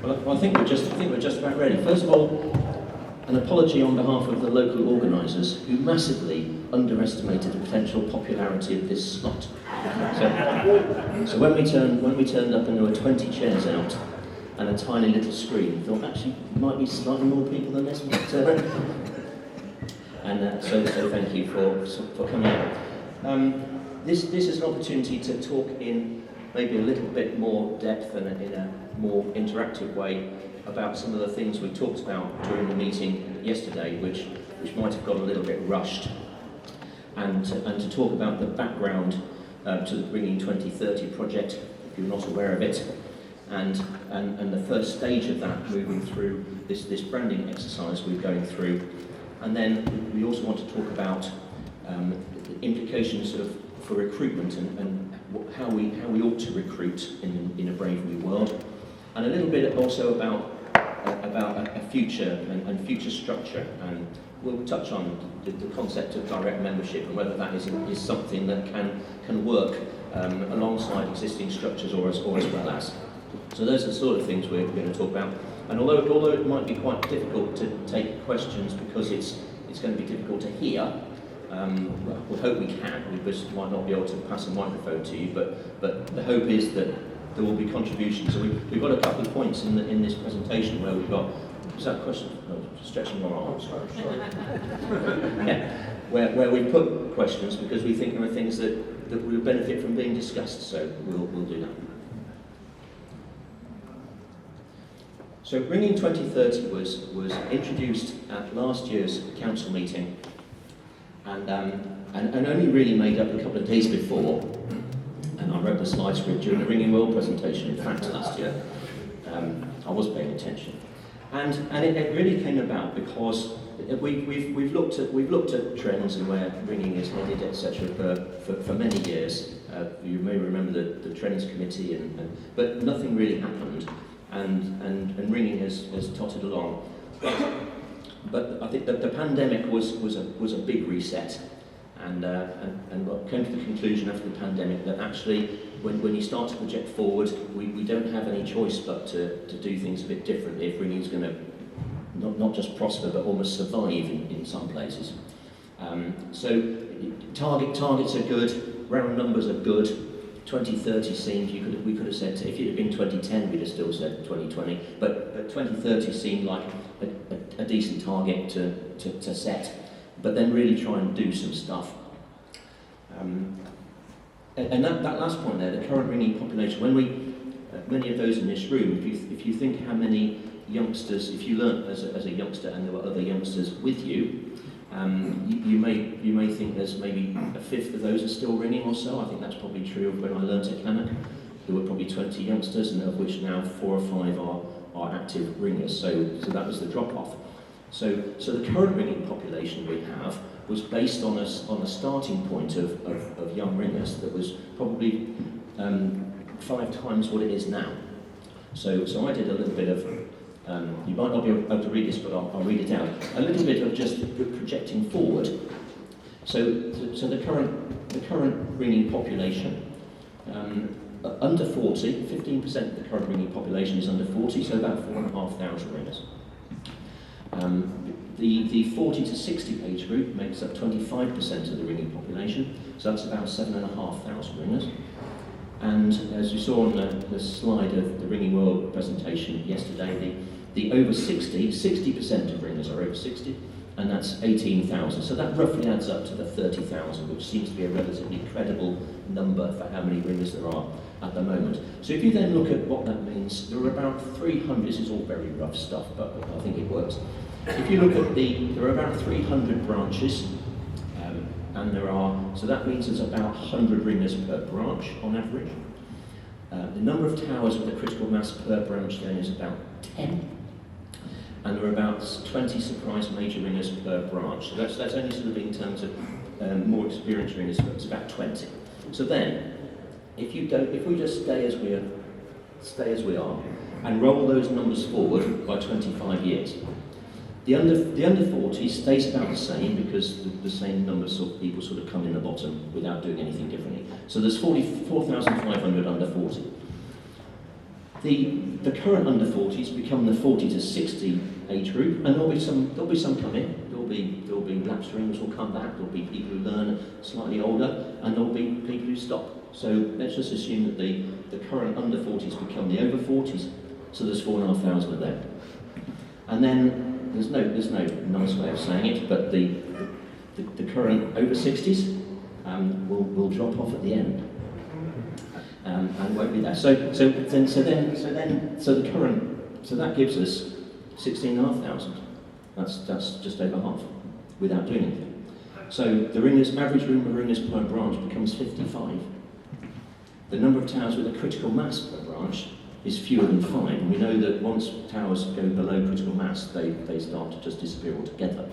Well, I think we're just about ready. First of all, an apology on behalf of the local organisers who massively underestimated the potential popularity of this slot. So when we turned up and there were 20 chairs out and a tiny little screen, we thought actually might be slightly more people than this. So thank you for coming out. This is an opportunity to talk in maybe a little bit more depth and in a more interactive way about some of the things we talked about during the meeting yesterday, which might have got a little bit rushed, and to talk about the background to the Bringing 2030 project, if you're not aware of it, and the first stage of that, moving through this branding exercise we're going through, and then we also want to talk about the implications for recruitment and how we ought to recruit in a brave new world, and a little bit also about a future and future structure, and we'll touch on the concept of direct membership and whether that is something that can work alongside existing structures or as well as. So those are the sort of things we're going to talk about. And although it might be quite difficult to take questions because it's going to be difficult to hear, we hope we can. We just might not be able to pass a microphone to you, but the hope is that there will be contributions. So we've got a couple of points in this presentation where we've got, is that a question? No, stretching your arms. Sorry. Yeah, where we put questions because we think there are things that will benefit from being discussed, so we'll do that. So Bringing 2030 was introduced at last year's council meeting, and only really made up a couple of days before. And I wrote the slides for it during the Ringing World presentation, in fact, last year. I was paying attention. And it really came about because we've looked at trends and where ringing is headed, etc. for many years. You may remember the Trends Committee, but nothing really happened, and ringing has tottered along. But I think that the pandemic was a big reset. And came to the conclusion after the pandemic that actually, when you start to project forward, we don't have any choice but to do things a bit differently if ringing is going to not just prosper but almost survive in some places. So targets are good, round numbers are good. 2030 seemed we could have said if it had been 2010 we'd have still said 2020, but 2030 seemed like a decent target to set. But then really try and do some stuff. And that last point there, the current ringing population, many of those in this room, if you think how many youngsters, if you learnt as a youngster and there were other youngsters with you, you may think there's maybe a fifth of those are still ringing or so. I think that's probably true of when I learnt at Cannock. There were probably 20 youngsters, and of which now 4 or 5 are active ringers, so that was the drop-off. So the current ringing population we have was based on a starting point of young ringers that was probably 5 times what it is now. So I did a little bit of, you might not be able to read this, but I'll read it out. A little bit of just projecting forward. So the current ringing population, under 40, 15% of the current ringing population is under 40, so about 4,500 ringers. The 40 to 60 age group makes up 25% of the ringing population, so that's about 7,500 ringers. And as you saw on the slide of the Ringing World presentation yesterday, the over 60% of ringers are over 60, and that's 18,000. So that roughly adds up to the 30,000, which seems to be a relatively credible number for how many ringers there are at the moment. So if you then look at what that means, there are about 300, this is all very rough stuff, but I think it works. If you look at there are about 300 branches, so that means there's about 100 ringers per branch on average. The number of towers with a critical mass per branch then is about 10. And there are about 20 surprise major ringers per branch. So that's only sort of in terms of more experienced ringers, it's about 20. So then, if we just stay as we are, and roll those numbers forward by 25 years, the under 40 stays about the same because the same numbers of people sort of come in the bottom without doing anything differently. So there's 4,500 under 40. The current under 40s become the 40 to 60 age group, and there'll be some come in. There'll be lapsed ringers will come back. There'll be people who learn slightly older, and there'll be people who stop. So let's just assume that the current under 40s become the over 40s. So there's 4,500 of them, and then there's no nice way of saying it, but the current over 60s will drop off at the end. And won't be there. So that gives us 16,500. That's just over half, without doing anything. So the average number of ringers per branch becomes 55. The number of towers with a critical mass per branch is fewer than 5. And we know that once towers go below critical mass, they start to just disappear altogether.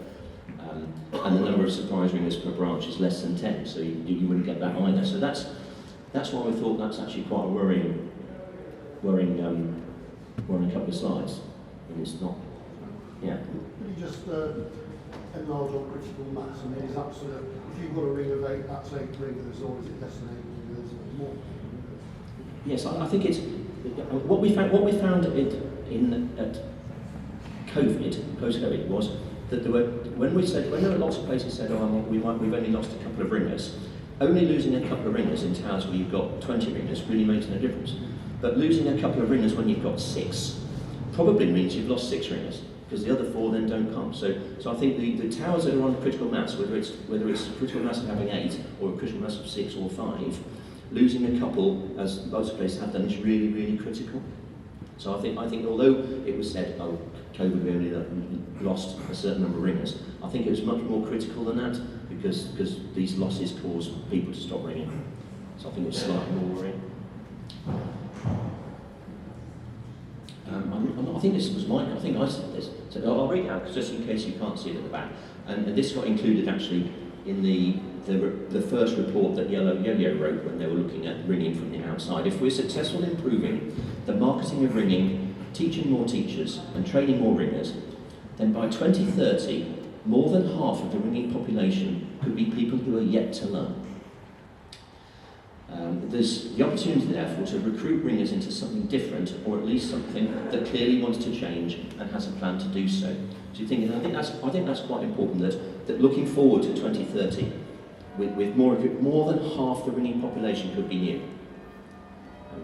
And the number of surprise ringers per branch is less than 10, so you wouldn't get that either. So that's why we thought that's actually quite a worrying couple of slides. And it's not, yeah. Could you just enlarge on critical mass? I mean, is that sort of, if you've got a ring of 8, that's 8 ringers, or is it less than 8 ringers or more? Yes, I think it's what we found at COVID, post-COVID, was that there were lots of places said, we've only lost a couple of ringers. Only losing a couple of ringers in towers where you've got 20 ringers really makes no difference. But losing a couple of ringers when you've got 6 probably means you've lost 6 ringers, because the other 4 then don't come. So I think the towers that are on critical mass, whether it's critical mass of having 8 or a critical mass of 6 or 5, losing a couple, as most places have done, is really, really critical. So I think although it was said, COVID, we only lost a certain number of ringers, I think it was much more critical than that, because these losses cause people to stop ringing. So I think it's slightly more worrying. I think this was mine. I think I said this. So I'll read it out just in case you can't see it at the back. And this got included actually in the first report that Yo-Yo wrote when they were looking at ringing from the outside. If we're successful in improving the marketing of ringing, teaching more teachers and training more ringers, then by 2030, more than half of the ringing population could be people who are yet to learn. There's the opportunity, therefore, to recruit ringers into something different, or at least something that clearly wants to change and has a plan to do so. So I think that's quite important, that looking forward to 2030, with more than half the ringing population could be new.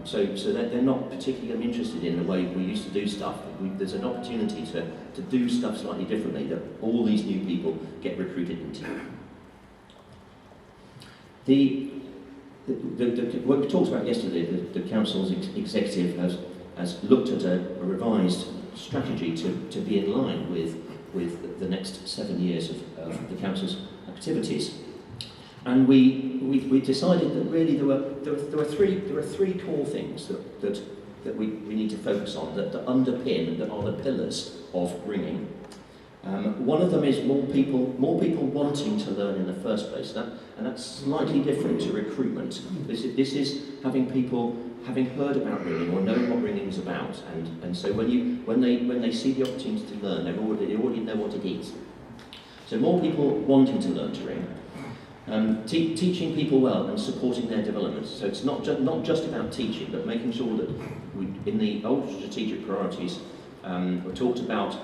So they're not particularly interested in the way we used to do stuff. There's an opportunity to do stuff slightly differently that all these new people get recruited into. What we talked about yesterday, the council's executive has looked at a revised strategy to be in line with the next 7 years of the council's activities. And we decided that really there were three core things that we need to focus on, that underpin, that are the pillars of ringing. One of them is more people wanting to learn in the first place, and that's slightly different to recruitment. This is having people having heard about ringing or knowing what ringing is about, and so when they see the opportunity to learn, they already know what it is. So more people wanting to learn to ring. Teaching people well and supporting their development. So it's not just about teaching, but making sure that in the old strategic priorities, we talked about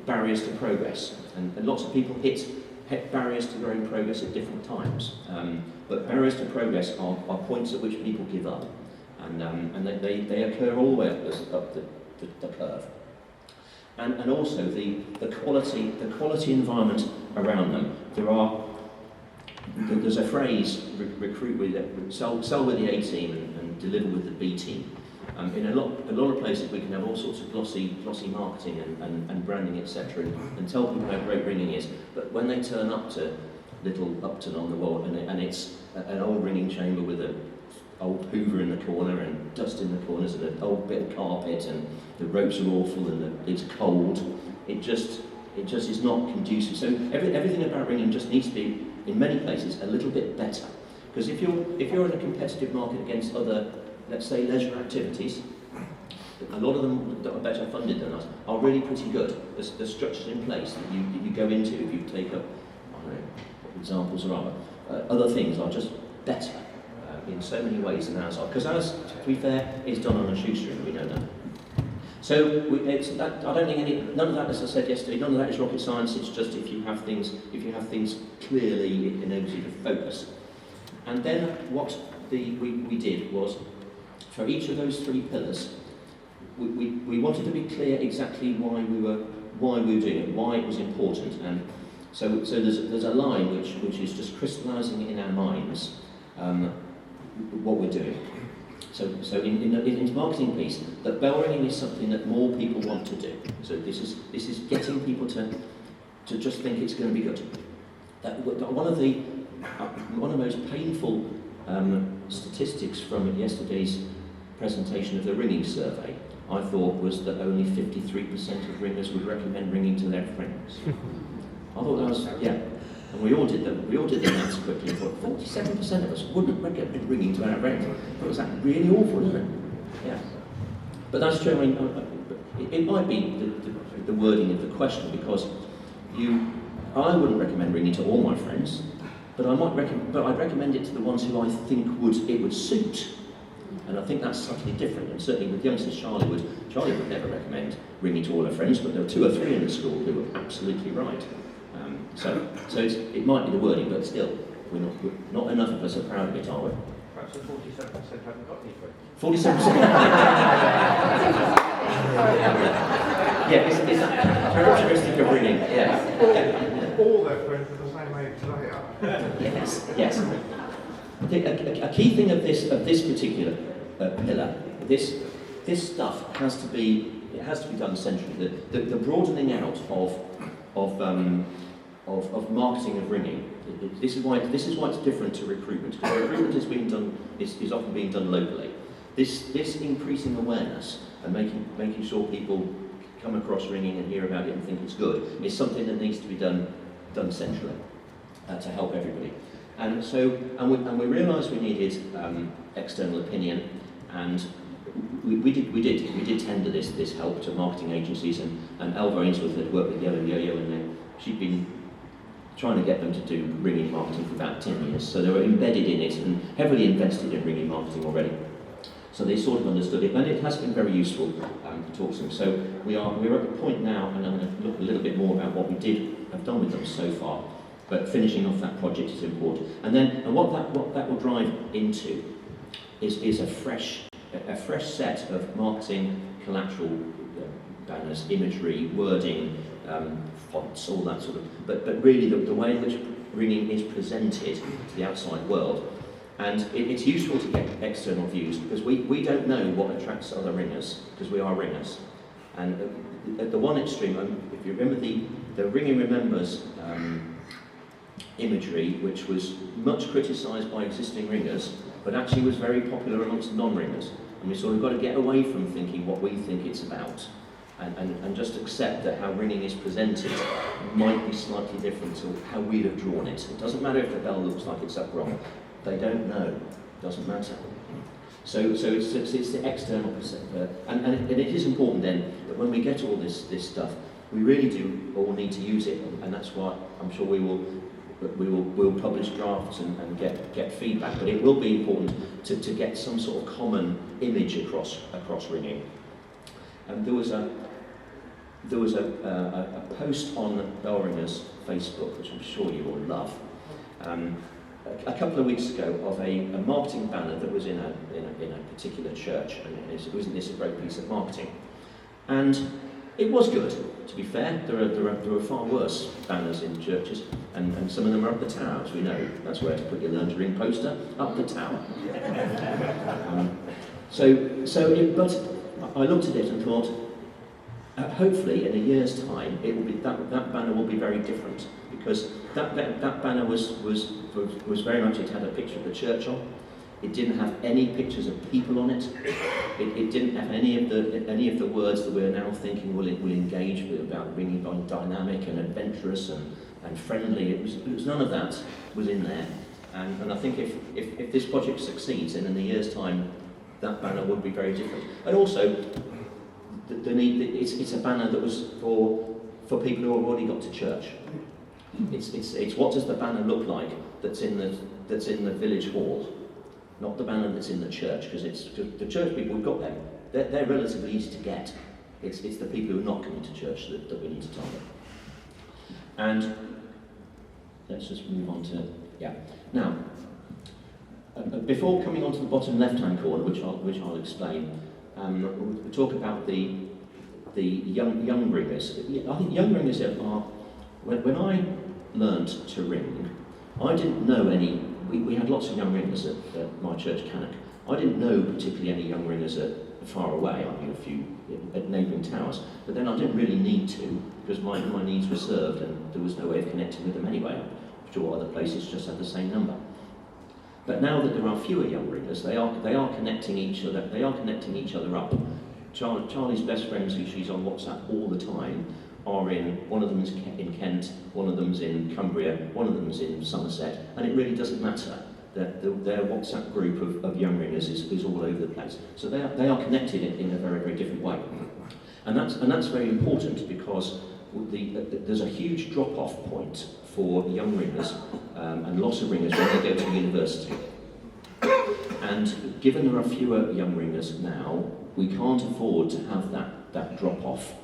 barriers to progress, and lots of people hit barriers to their own progress at different times. But barriers to progress are points at which people give up, and they occur all the way up the curve. And also the quality environment around them. There's a phrase, recruit with sell with the A team and deliver with the B team. In a lot of places we can have all sorts of glossy marketing and branding, etc., and tell people how great ringing is, but when they turn up to little Upton on the wall and it's an old ringing chamber with an old hoover in the corner and dust in the corners and an old bit of carpet and the ropes are awful and it's cold, it just is not conducive. So everything about ringing just needs to be, in many places, a little bit better. Because if you're in a competitive market against other, let's say, leisure activities, a lot of them that are better funded than us are really pretty good. There's structures in place that you go into if you take up, I don't know what examples are other things are just better in so many ways than ours are. Because ours, to be fair, is done on a shoestring, we know that. So I don't think none of that, as I said yesterday, none of that is rocket science. It's just if you have things clearly, it enables you to focus. And then what we did was, for each of those 3 pillars, we wanted to be clear exactly why we were doing it, why it was important. And so there's a line which is just crystallising in our minds what we're doing. So in the marketing piece, that bell ringing is something that more people want to do. So this is getting people to just think it's going to be good. One of the most painful statistics from yesterday's presentation of the ringing survey, I thought, was that only 53% of ringers would recommend ringing to their friends. I thought that was, and we all did the maths quickly and thought 47% of us wouldn't recommend ringing to our friends. But was that really awful, isn't it? Yeah. But that's true. I mean, it might be the wording of the question, because I wouldn't recommend ringing to all my friends, but I'd recommend it to the ones who I think it would suit. And I think that's subtly different. And certainly with youngsters, Charlie would never recommend ringing to all her friends, but there were 2 or 3 in the school who were absolutely right. So it might be the wording, but still, we're not enough of us are proud of it, are we? Perhaps the 47% haven't got any friends. 47%. Yeah, it's that characteristic of ringing. Yeah. All their friends are the same age as they are. Yes. I think a key thing of this particular pillar, this stuff has to be done centrally. The broadening out of marketing of ringing. This is why it's different to recruitment. Because recruitment is often being done locally. This increasing awareness and making sure people come across ringing and hear about it and think it's good is something that needs to be done centrally to help everybody. And we realised we needed external opinion, and we did tender this help to marketing agencies, and Elva Ainsworth had worked with Yellow Yo-Yo, and she'd been trying to get them to do ringing marketing for about 10 years. So they were embedded in it and heavily invested in ringing marketing already. So they sort of understood it, and it has been very useful to talk to them. So we're at the point now, and I'm going to look a little bit more about what we have done with them so far. But finishing off that project is important. And what that will drive into is a fresh set of marketing, collateral banners, imagery, wording, fonts, all that sort of. But really the way in which ringing is presented to the outside world. And it's useful to get external views, because we don't know what attracts other ringers, because we are ringers. And at the one extreme, if you remember the Ringing Remembers imagery, which was much criticised by existing ringers, but actually was very popular amongst non-ringers. And we sort of got to get away from thinking what we think it's about, and just accept that how ringing is presented might be slightly different to how we'd have drawn it. It doesn't matter if the bell looks like it's up wrong. They don't know. It doesn't matter. So it's the external perspective. And it is important then that when we get all this stuff, we really do all need to use it, and that's why I'm sure we'll publish drafts and get feedback. But it will be important to get some sort of common image across ringing. And there was a post on Bell Ringers Facebook, which I'm sure you all love, a couple of weeks ago, of a marketing banner that was in a particular church, and wasn't this a great piece of marketing? And it was good, to be fair. There are far worse banners in churches, and some of them are up the tower, as we know. That's where to put your Learn to Ring poster, up the tower. But I looked at it and thought, hopefully in a year's time, it will be that banner will be very different, because that banner was very much, it had a picture of the church on. It didn't have any pictures of people on it. It didn't have any of the words that we're now thinking will engage with, about ringing being dynamic and adventurous and friendly. It was none of that was in there. And I think if this project succeeds, then in a year's time, that banner would be very different. And also, it's a banner that was for people who have already got to church. It's what does the banner look like that's in the village hall, not the banner that's in the church, because the church people who've got them, they're relatively easy to get. It's the people who are not coming to church that we need to target. And let's just move on to, yeah. Now, before coming on to the bottom left-hand corner, which I'll explain, we'll talk about the young ringers. I think young ringers are, when I learnt to ring, I didn't know any, we had lots of young ringers at my church, Cannock. I didn't know particularly any young ringers at far away. I knew a few at neighbouring towers, but then I didn't really need to, because my needs were served and there was no way of connecting with them anyway. I'm sure other places just had the same number. But now that there are fewer young ringers, they are connecting each other. They are connecting each other up. Charlie's best friends, who she's on WhatsApp all the time, are in, one of them's in Kent, one of them's in Cumbria, one of them's in Somerset, and it really doesn't matter. Their WhatsApp group of young ringers is all over the place. So they are connected in a very, very different way. And that's very important, because there's a huge drop-off point for young ringers and lots of ringers when they go to university. And given there are fewer young ringers now, we can't afford to have that drop-off.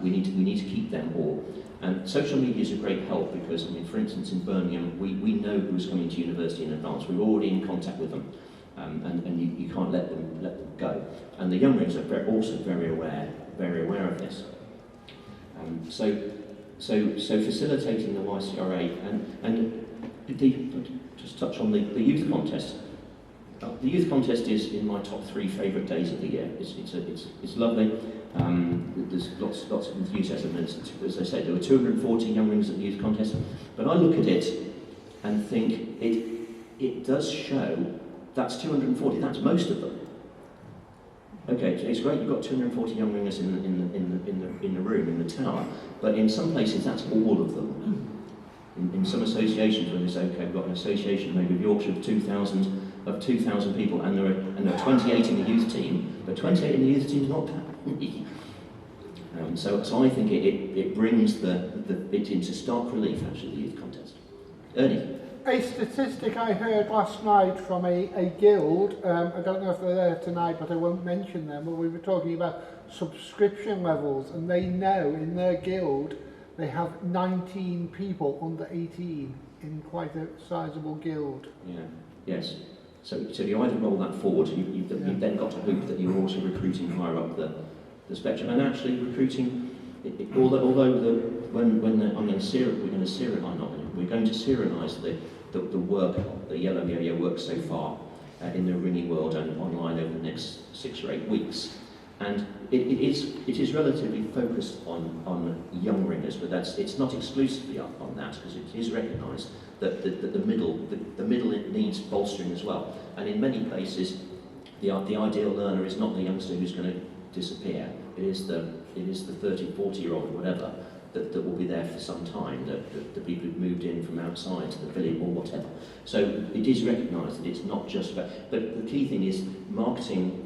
We need to keep them all. And social media is a great help, because, I mean, for instance, in Birmingham, we know who's coming to university in advance. We're already in contact with them, and you can't let them go. And the young ringers are also very aware of this. So facilitating the YCRA and just touch on the youth contest. The youth contest is in my top 3 favourite days of the year. It's lovely. There's lots of enthusiasm. As I said, there were 240 young ringers at the youth contest. But I look at it and think it does show that's 240. That's most of them. Okay, it's great you've got 240 young ringers in the room, in the tower, but in some places that's all of them. In some associations where they say, okay, we've got an association maybe of Yorkshire of 2,000 people, and there are 28 in the youth team, but 28 in the youth team is not that many. So I think it brings it into stark relief, actually, the youth contest. Ernie? A statistic I heard last night from a guild, I don't know if they're there tonight, but I won't mention them, but we were talking about subscription levels, and they know in their guild they have 19 people under 18 in quite a sizable guild. Yeah, yes. So you either roll that forward, you've then got to hope that you're also recruiting higher up the spectrum, and actually recruiting, although we're going to serialise the work, the Yellow Yo-Yo work so far in the ringing world and online over the next 6 or 8 weeks. And it is relatively focused on young ringers, but it's not exclusively on that, because it is recognised that the middle needs bolstering as well. And in many places, the ideal learner is not the youngster who's going to disappear. It is the 30, 40-year-old or whatever that will be there for some time, the people who've moved in from outside to the village or whatever. So it is recognised that it's not just about, but the key thing is marketing,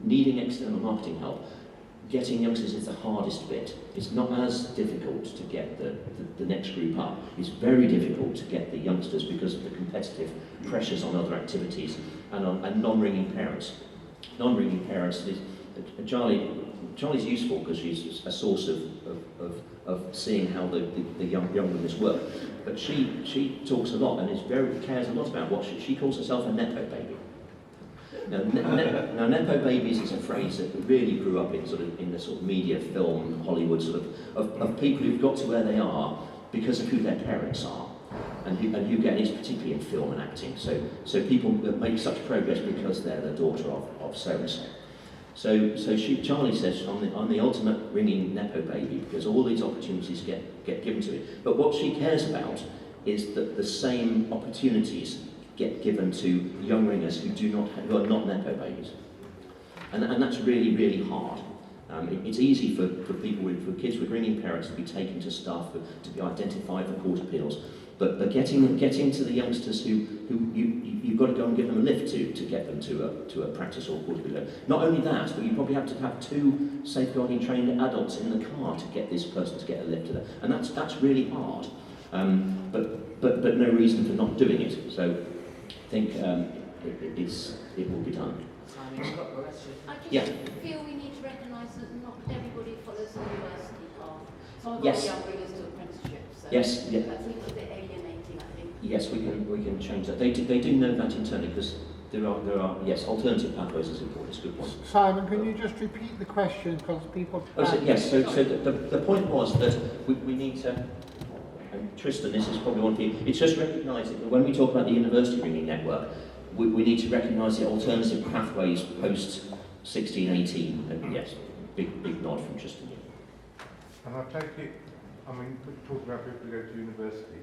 needing external marketing help. Getting youngsters is the hardest bit. It's not as difficult to get the next group up. It's very difficult to get the youngsters because of the competitive pressures on other activities and non-ringing parents. Non-ringing parents, Charlie's useful because she's a source of seeing how the young ringers work. But she talks a lot and cares a lot about what she calls herself a nepo baby. Now, nepo babies is a phrase that really grew up in the sort of media, film, Hollywood of people who've got to where they are because of who their parents are, and who get it, particularly in film and acting. So people that make such progress because they're the daughter of so and so. So Charlie says I'm the ultimate ringing nepo baby because all these opportunities get given to me. But what she cares about is that the same opportunities get given to young ringers who are not nepo babies, and that's really, really hard. It's easy for kids with ringing parents to be taken to staff, to be identified for court appeals, but getting to the youngsters who you've got to go and give them a lift to get them to a practice or court appeal. Not only that, but you probably have to have 2 safeguarding trained adults in the car to get this person to get a lift to them, and that's really hard. But no reason for not doing it. So I think it will be done. Simon, you've got a question. I just Yeah. feel we need to recognise that not everybody follows the university path. Some of Yes. our young bringers do apprenticeships, so Yes, yeah. that's a little bit alienating, I think. Yes, we can change that. They do know that internally because there are yes, alternative pathways is important. It's a good point. Simon, can you just repeat the question because people... Oh, so, yes, so the point was that we need to, and Tristan, this is probably one thing, it's just recognising that when we talk about the university ringing network, we need to recognise the alternative pathways post 1618. And yes, big nod from Tristan. And I take it, I mean, we talk about people who go to university,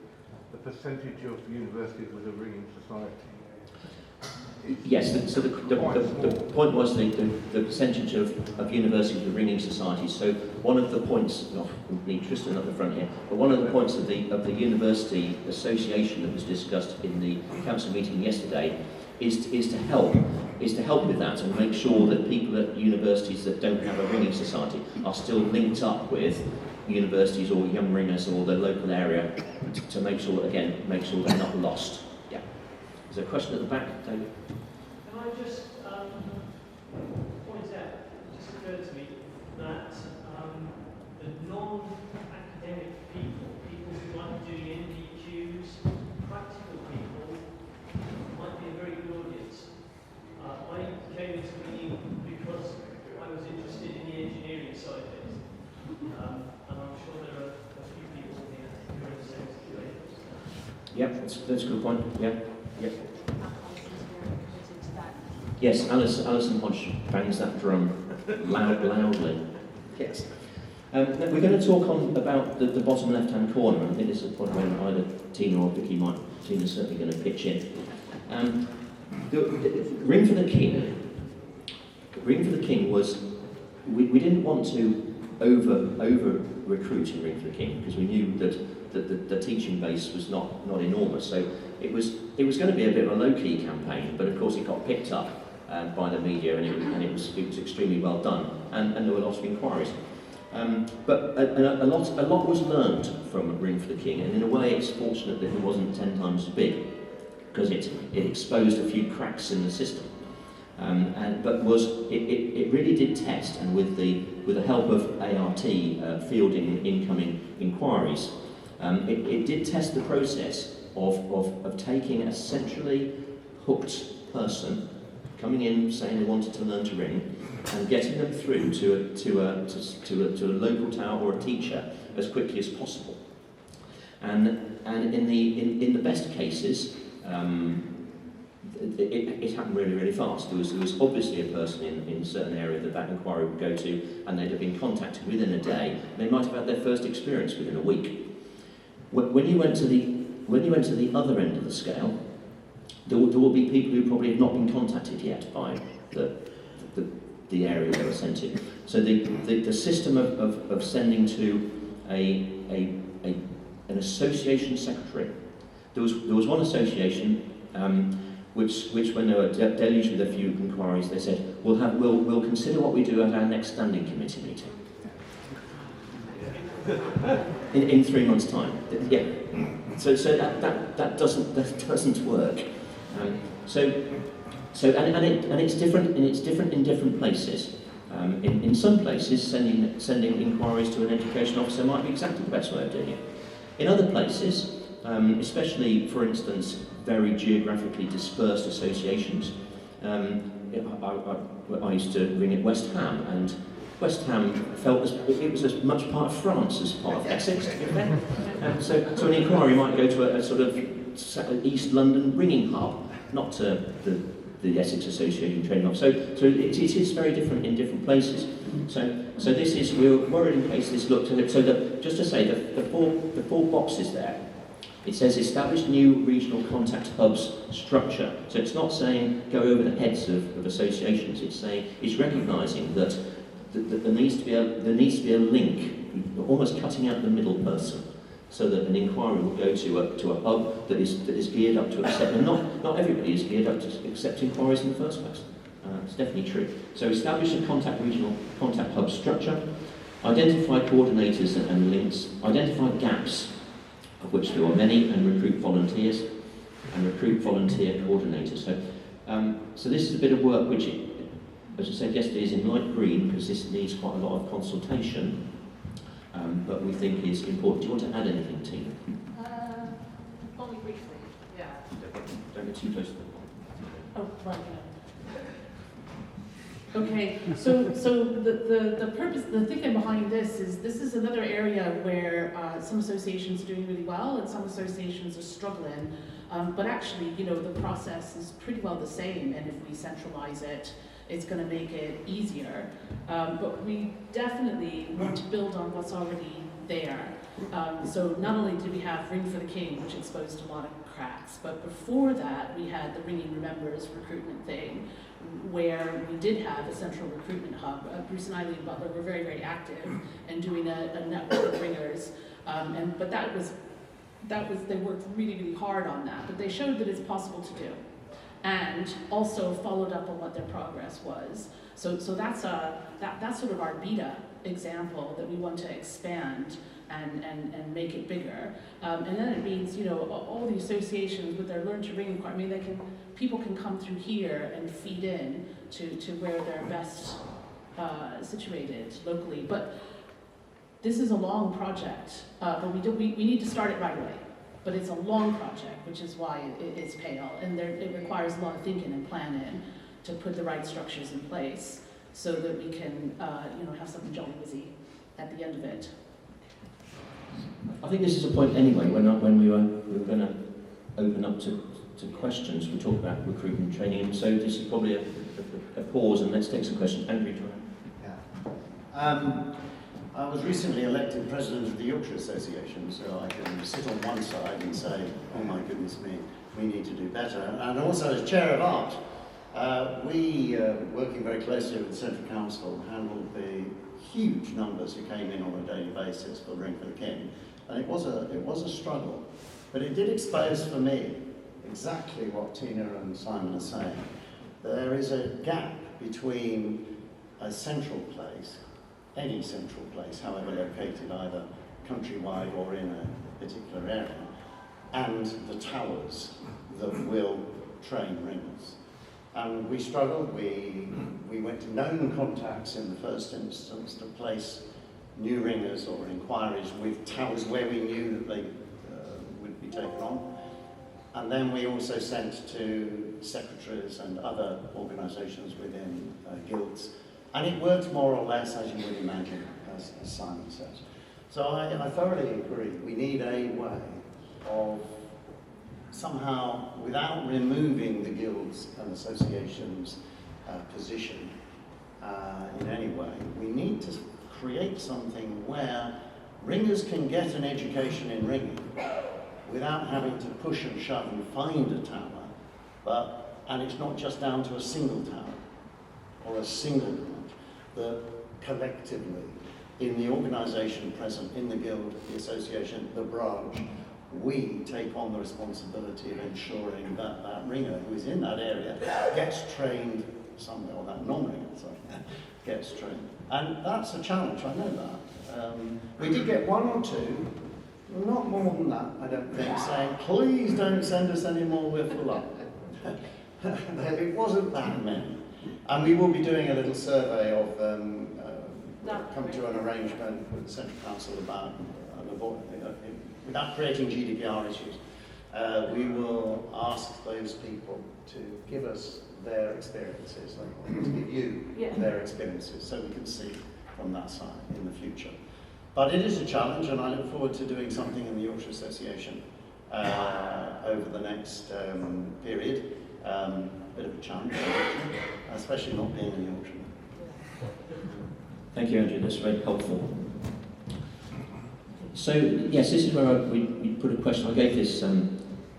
the percentage of universities with a ringing society. Yes, so the point was the percentage of universities with ringing societies. So one of the points, not need Tristan up the front here, but one of the points of the university association that was discussed in the council meeting yesterday is to help with that and make sure that people at universities that don't have a ringing society are still linked up with universities or young ringers or the local area to make sure they're not lost. Yeah. Is there a question at the back, David? Can I just point out, it just occurred to me, that the non-academic people who might be doing NDQs, practical people, might be a very good audience. I came into meeting because I was interested in the engineering side of it, and I'm sure there are a few people here who are in the same situation. Yeah, that's a good point. Yeah. Yep. Yes, Alison Hodge bangs that drum loudly. Yes. We're going to talk about the bottom left-hand corner. I think this is a point when either Tina or Vicky Tina's certainly going to pitch in. The Ring for the King was, we didn't want to over recruit in Ring for the King because we knew that the teaching base was not enormous. So it was going to be a bit of a low-key campaign, but of course it got picked up by the media, and it was extremely well done, and there were lots of inquiries. But a lot was learned from Ring for the King, and in a way it's fortunate that it wasn't 10 times as big, because it exposed a few cracks in the system. It really did test, and with the help of ART fielding incoming inquiries, it did test the process of taking a centrally hooked person coming in saying they wanted to learn to ring and getting them through to a local tower or a teacher as quickly as possible. And in the best cases, it happened really, really fast. There was obviously a person in a certain area that inquiry would go to, and they'd have been contacted within a day. They might have had their first experience within a week. When you went to the other end of the scale, there will be people who probably have not been contacted yet by the area they were sent to. So the system of sending to an association secretary. There was one association which when they were deluged with a few inquiries, they said we'll consider what we do at our next standing committee meeting. In 3 months' time. Yeah. So that doesn't work. And it's different in different places. In some places, sending inquiries to an education officer might be exactly the best way of doing it. In other places, especially, for instance, very geographically dispersed associations, I used to ring at West Ham, and West Ham felt it was as much part of France as part of Essex. So an inquiry might go to a sort of East London ringing hub, not to the Essex Association training hub. So it is very different in different places. So this is, we're in case this looked at it. So just to say, the four boxes there, it says establish new regional contact hubs structure. So it's not saying go over the heads of associations. It's saying it's recognising that there needs to be a link, almost cutting out the middle person, so that an inquiry will go to a hub that is geared up to accept. And not everybody is geared up to accept inquiries in the first place. It's definitely true. So establish a regional contact hub structure, identify coordinators and links, identify gaps, of which there are many, and recruit volunteers, and recruit volunteer coordinators. So this is a bit of work which as I said yesterday, is in light green because this needs quite a lot of consultation, but we think is important. Do you want to add anything, Tina? Only briefly. Yeah. Don't get too close to the point. Oh, right. Okay, so the purpose, the thinking behind this is another area where some associations are doing really well and some associations are struggling, but actually, you know, the process is pretty well the same, and if we centralize it, it's going to make it easier. But we definitely want to build on what's already there. So not only did we have Ring for the King, which exposed a lot of cracks, but before that we had the Ringing Remembers recruitment thing, where we did have a central recruitment hub. Bruce and Eileen Butler were very, very active in doing a network of ringers, but they worked really, really hard on that, but they showed that it's possible to do, and also followed up on what their progress was. So that's sort of our beta example that we want to expand and make it bigger. And then it means, you know, all the associations with their Learn to Ring requirement, I mean, people can come through here and feed in to where they're best situated locally. But this is a long project, but we need to start it right away. But it's a long project, which is why it's pale, and it requires a lot of thinking and planning to put the right structures in place so that we can, you know, have something jolly busy at the end of it. I think this is a point anyway, when we were going to open up to questions, we talked about recruitment and training, and so this is probably a pause, and let's take some questions. Andrew, do you want Yeah. I was recently elected president of the Yorkshire Association, so I can sit on one side and say, oh my goodness me, we need to do better. And also as chair of art, we, working very closely with the Central Council, handled the huge numbers who came in on a daily basis for Ring for the King. And it was a struggle, but it did expose for me exactly what Tina and Simon are saying. There is a gap between a central place, any central place, however located, either countrywide or in a particular area, and the towers that will train ringers. And we struggled. We went to known contacts in the first instance to place new ringers or inquiries with towers where we knew that they would be taken on. And then we also sent to secretaries and other organisations within guilds. And it worked more or less as you would imagine, as Simon says. So I thoroughly agree. We need a way of somehow, without removing the guilds and associations' position in any way, we need to create something where ringers can get an education in ringing without having to push and shove and find a tower, and it's not just down to a single tower or a single branch, but collectively in the organisation present, in the guild, the association, the branch, we take on the responsibility of ensuring that that ringer who is in that area gets trained somewhere, or that non-ringer, sorry, gets trained. And that's a challenge, I know that. We did get one or two, not more than that, I don't think, saying, please don't send us any more, we're full up. It wasn't that many. And we will be doing a little survey of come to an arrangement with the Central Council about without creating GDPR issues. We will ask those people to give us their experiences, to give you their experiences, so we can see from that side in the future. But it is a challenge, and I look forward to doing something in the Yorkshire Association over the next period. Bit of a challenge, especially not being a Yorkshireman. Thank you, Andrew. That's very helpful. So, yes, this is where we put a question. I gave this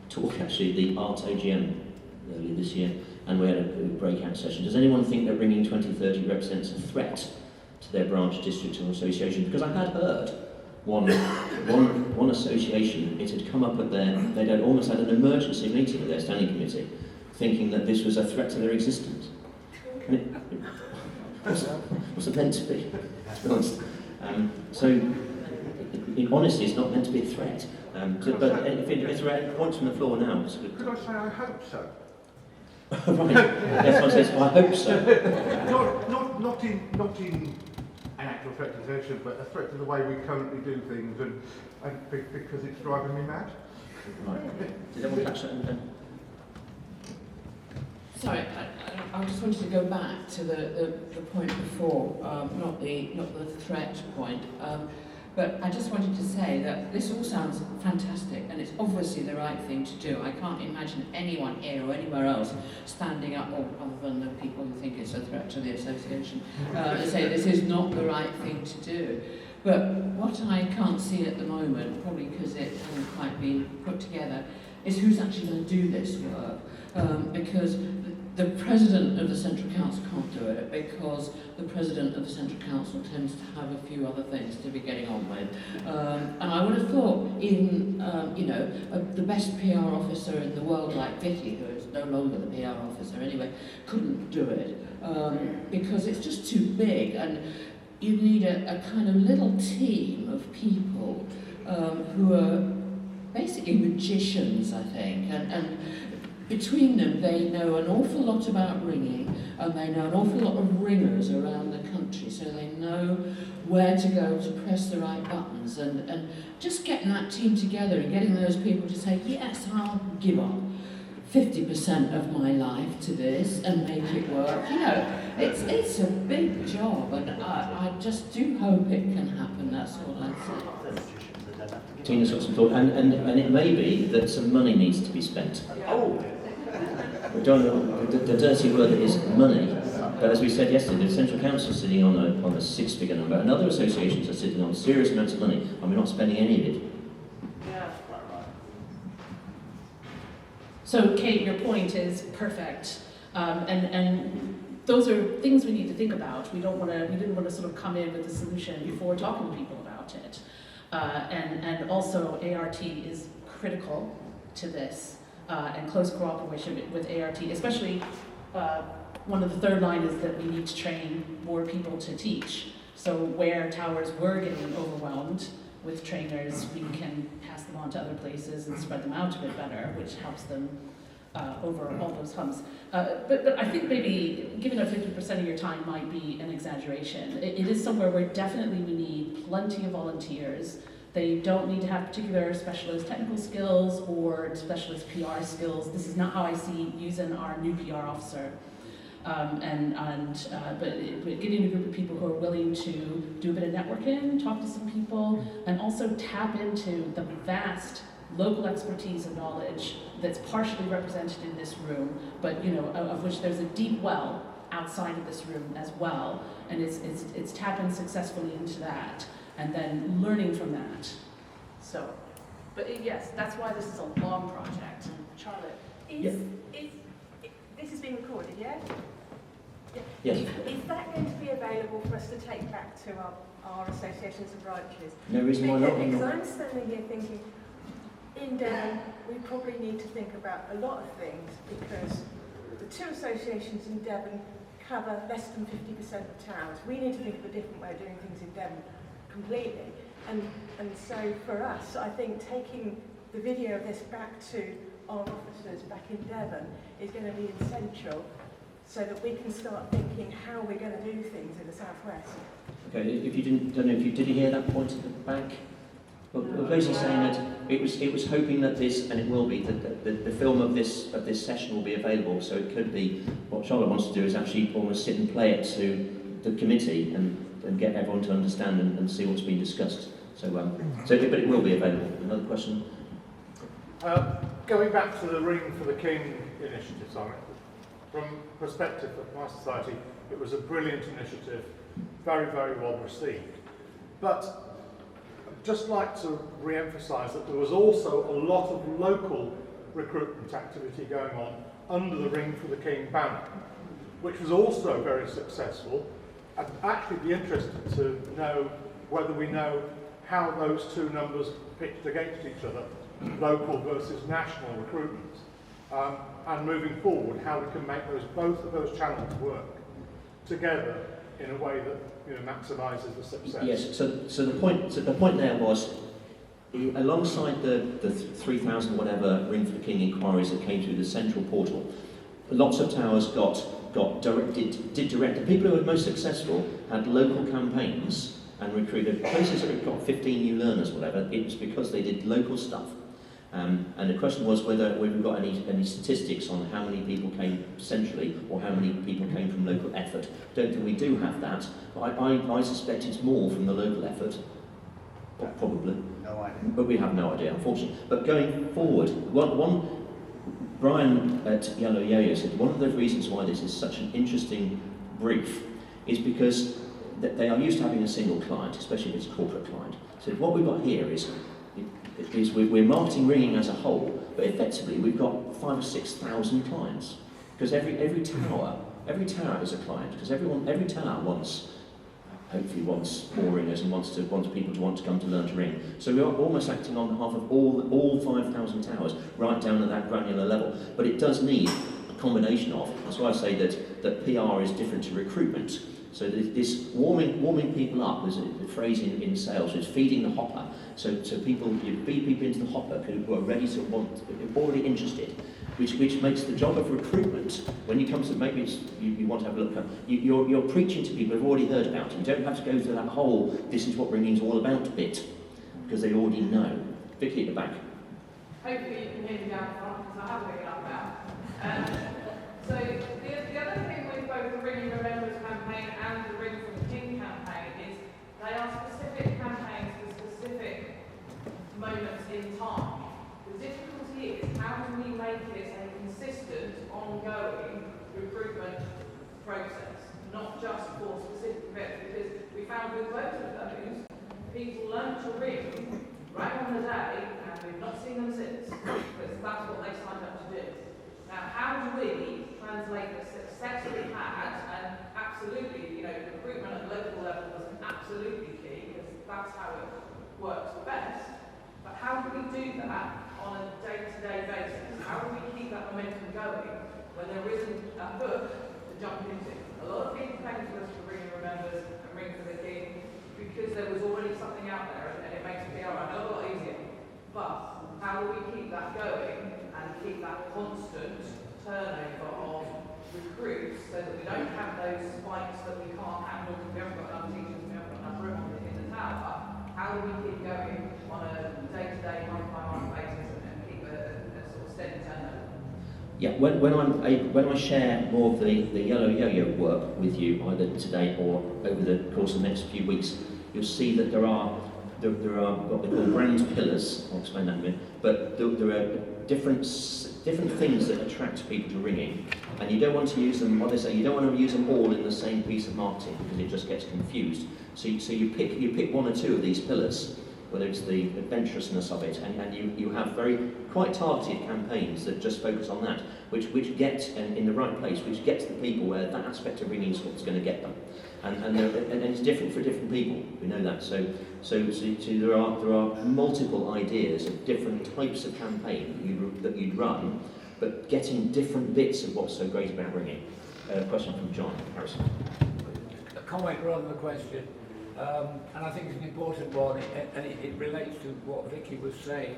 talk, actually, the Art AGM earlier this year, and we had a breakout session. Does anyone think that Ringing 2030 represents a threat to their branch, district or association? Because I had heard one association, it had come up at they'd almost had an emergency meeting with their standing committee, thinking that this was a threat to their existence. And it wasn't meant to be honest. So, in honesty, it's not meant to be a threat. But if it's a threat, points from the floor now. Could I say I hope so? Right. That's what I said. I hope so. Not in an actual threat to the nation, but a threat to the way we currently do things, and because it's driving me mad. Right. Did everyone catch that? Sorry, I just wanted to go back to the point before, not the threat point, but I just wanted to say that this all sounds fantastic and it's obviously the right thing to do. I can't imagine anyone here or anywhere else standing up, or other than the people who think it's a threat to the association, and say this is not the right thing to do. But what I can't see at the moment, probably because it hasn't quite been put together, is who's actually going to do this work. Because the president of the Central Council can't do it, because the president of the Central Council tends to have a few other things to be getting on with. And I would have thought even, the best PR officer in the world, like Vicky, who is no longer the PR officer anyway, couldn't do it, because it's just too big, and you need a kind of little team of people who are basically magicians, I think, and between them they know an awful lot about ringing, and they know an awful lot of ringers around the country, so they know where to go to press the right buttons, and just getting that team together and getting those people to say, yes, I'll give up 50% of my life to this and make it work. It's a big job, and I just do hope it can happen, that's all I'd say. Tina's got some thought, and it may be that some money needs to be spent. Oh! We don't know, the dirty word is money. But as we said yesterday, the Central Council is sitting on a six-figure number, and other associations are sitting on serious amounts of money, and we're not spending any of it. So, Kate, your point is perfect, and those are things we need to think about. We didn't want to sort of come in with a solution before talking to people about it, and also ART is critical to this, and close cooperation with ART, especially. One of the third line is that we need to train more people to teach. So where towers were getting overwhelmed with trainers, we can pass them on to other places and spread them out a bit better, which helps them over all those humps. But I think maybe giving up 50% of your time might be an exaggeration. It is somewhere where definitely we need plenty of volunteers. They don't need to have particular specialist technical skills or specialist PR skills. This is not how I see using our new PR officer. But getting a group of people who are willing to do a bit of networking, talk to some people, and also tap into the vast local expertise and knowledge that's partially represented in this room, but of which there's a deep well outside of this room as well, and it's tapping successfully into that, and then learning from that. So, but yes, that's why this is a long project. Charlotte, this is being recorded, yeah? Yes. Is that going to be available for us to take back to our associations and branches? No reason why not. Because I'm standing here thinking, in Devon, we probably need to think about a lot of things, because the two associations in Devon cover less than 50% of towns. We need to think of a different way of doing things in Devon completely. And so for us, I think taking the video of this back to our officers back in Devon is going to be essential, so that we can start thinking how we're going to do things in the southwest. Okay, if you did you hear that point at the back? Well, basically saying that it was hoping that this, and it will be, that the film of this session will be available. So it could be what Charlotte wants to do is actually almost sit and play it to the committee and get everyone to understand and see what's being discussed. So but it will be available. Another question? Going back to the Ring for the King initiative, Simon, from perspective of my society, it was a brilliant initiative, very, very well received. But I'd just like to re-emphasise that there was also a lot of local recruitment activity going on under the Ring for the King banner, which was also very successful. I'd actually be interested to know whether we know how those two numbers pitched against each other, local versus national recruitment, and moving forward, how we can make both of those channels work together in a way that maximises the success. Yes. So the point there was, alongside the 3,000 whatever Ring for the King inquiries that came through the central portal, lots of towers did direct. The people who were most successful had local campaigns and recruited places that have got 15 new learners, whatever. It was because they did local stuff. And the question was whether we've got any statistics on how many people came centrally or how many people came from local effort. Don't think we do have that. But I suspect it's more from the local effort, probably. No idea. But we have no idea, unfortunately. But going forward, Brian at Yellow Yo-Yo said one of the reasons why this is such an interesting brief is because they are used to having a single client, especially if it's a corporate client. So what we've got here is we're marketing ringing as a whole, but effectively we've got 5,000 or 6,000 clients, because every tower is a client, because every tower hopefully wants more ringers and wants people to want to come to learn to ring. So we are almost acting on behalf of all 5,000 towers, right down at that granular level. But it does need a combination of. That's why I say that PR is different to recruitment. So this warming people up, there's a phrase in sales, it's feeding the hopper. So you feed people into the hopper who are ready to already interested, which makes the job of recruitment, when you come to, maybe you want to have a look at, you're preaching to people who've already heard about it. You don't have to go to that whole, this is what ringing's all about bit, because they already know. Vicky at the back. Hopefully you can hear me down front, because I have a big enough now. So the other thing with both the Ringing Remembers campaign and the Ring from the King campaign is they are specific campaigns for specific moments in time. The difficulty is how do we make it a consistent, ongoing recruitment process, not just for specific events, because we found with both of those, people learn to ring right on the day and we've not seen them since, because that's what they signed up to do. Now, how do we translate the success we had, and absolutely, recruitment at the local level was absolutely key, because that's how it works the best. But how do we do that on a day-to-day basis? How do we keep that momentum going when there isn't a hook to jump into? A lot of people came to us for Ring Remembers and Ring for the King because there was already something out there, and it makes PR a hell of a lot easier. But how do we keep that going and keep that constant turnover of recruits so that we don't have those spikes that we can't handle because we haven't got enough teachers, we haven't got enough room in the tower? How do we keep going on a day-to-day, month-by-month basis and keep a sort of steady turnover? Yeah, when I share more of the Yellow Yo-Yo work with you, either today or over the course of the next few weeks, you'll see that there are what they call brand pillars. I'll explain that in a minute. But there are different things that attract people to ringing, and you don't want to use them. What they say, you don't want to use them all in the same piece of marketing because it just gets confused. So you pick one or two of these pillars, whether it's the adventurousness of it, and you have quite targeted campaigns that just focus on that, which get in the right place, which gets the people where that aspect of ringing is what's going to get them, and it's different for different people. We know that. So there are multiple ideas of different types of campaign that you'd run, but getting different bits of what's so great about ringing. A question from John Harrison. A comment rather than a question. And I think it's an important one, and it relates to what Vicky was saying.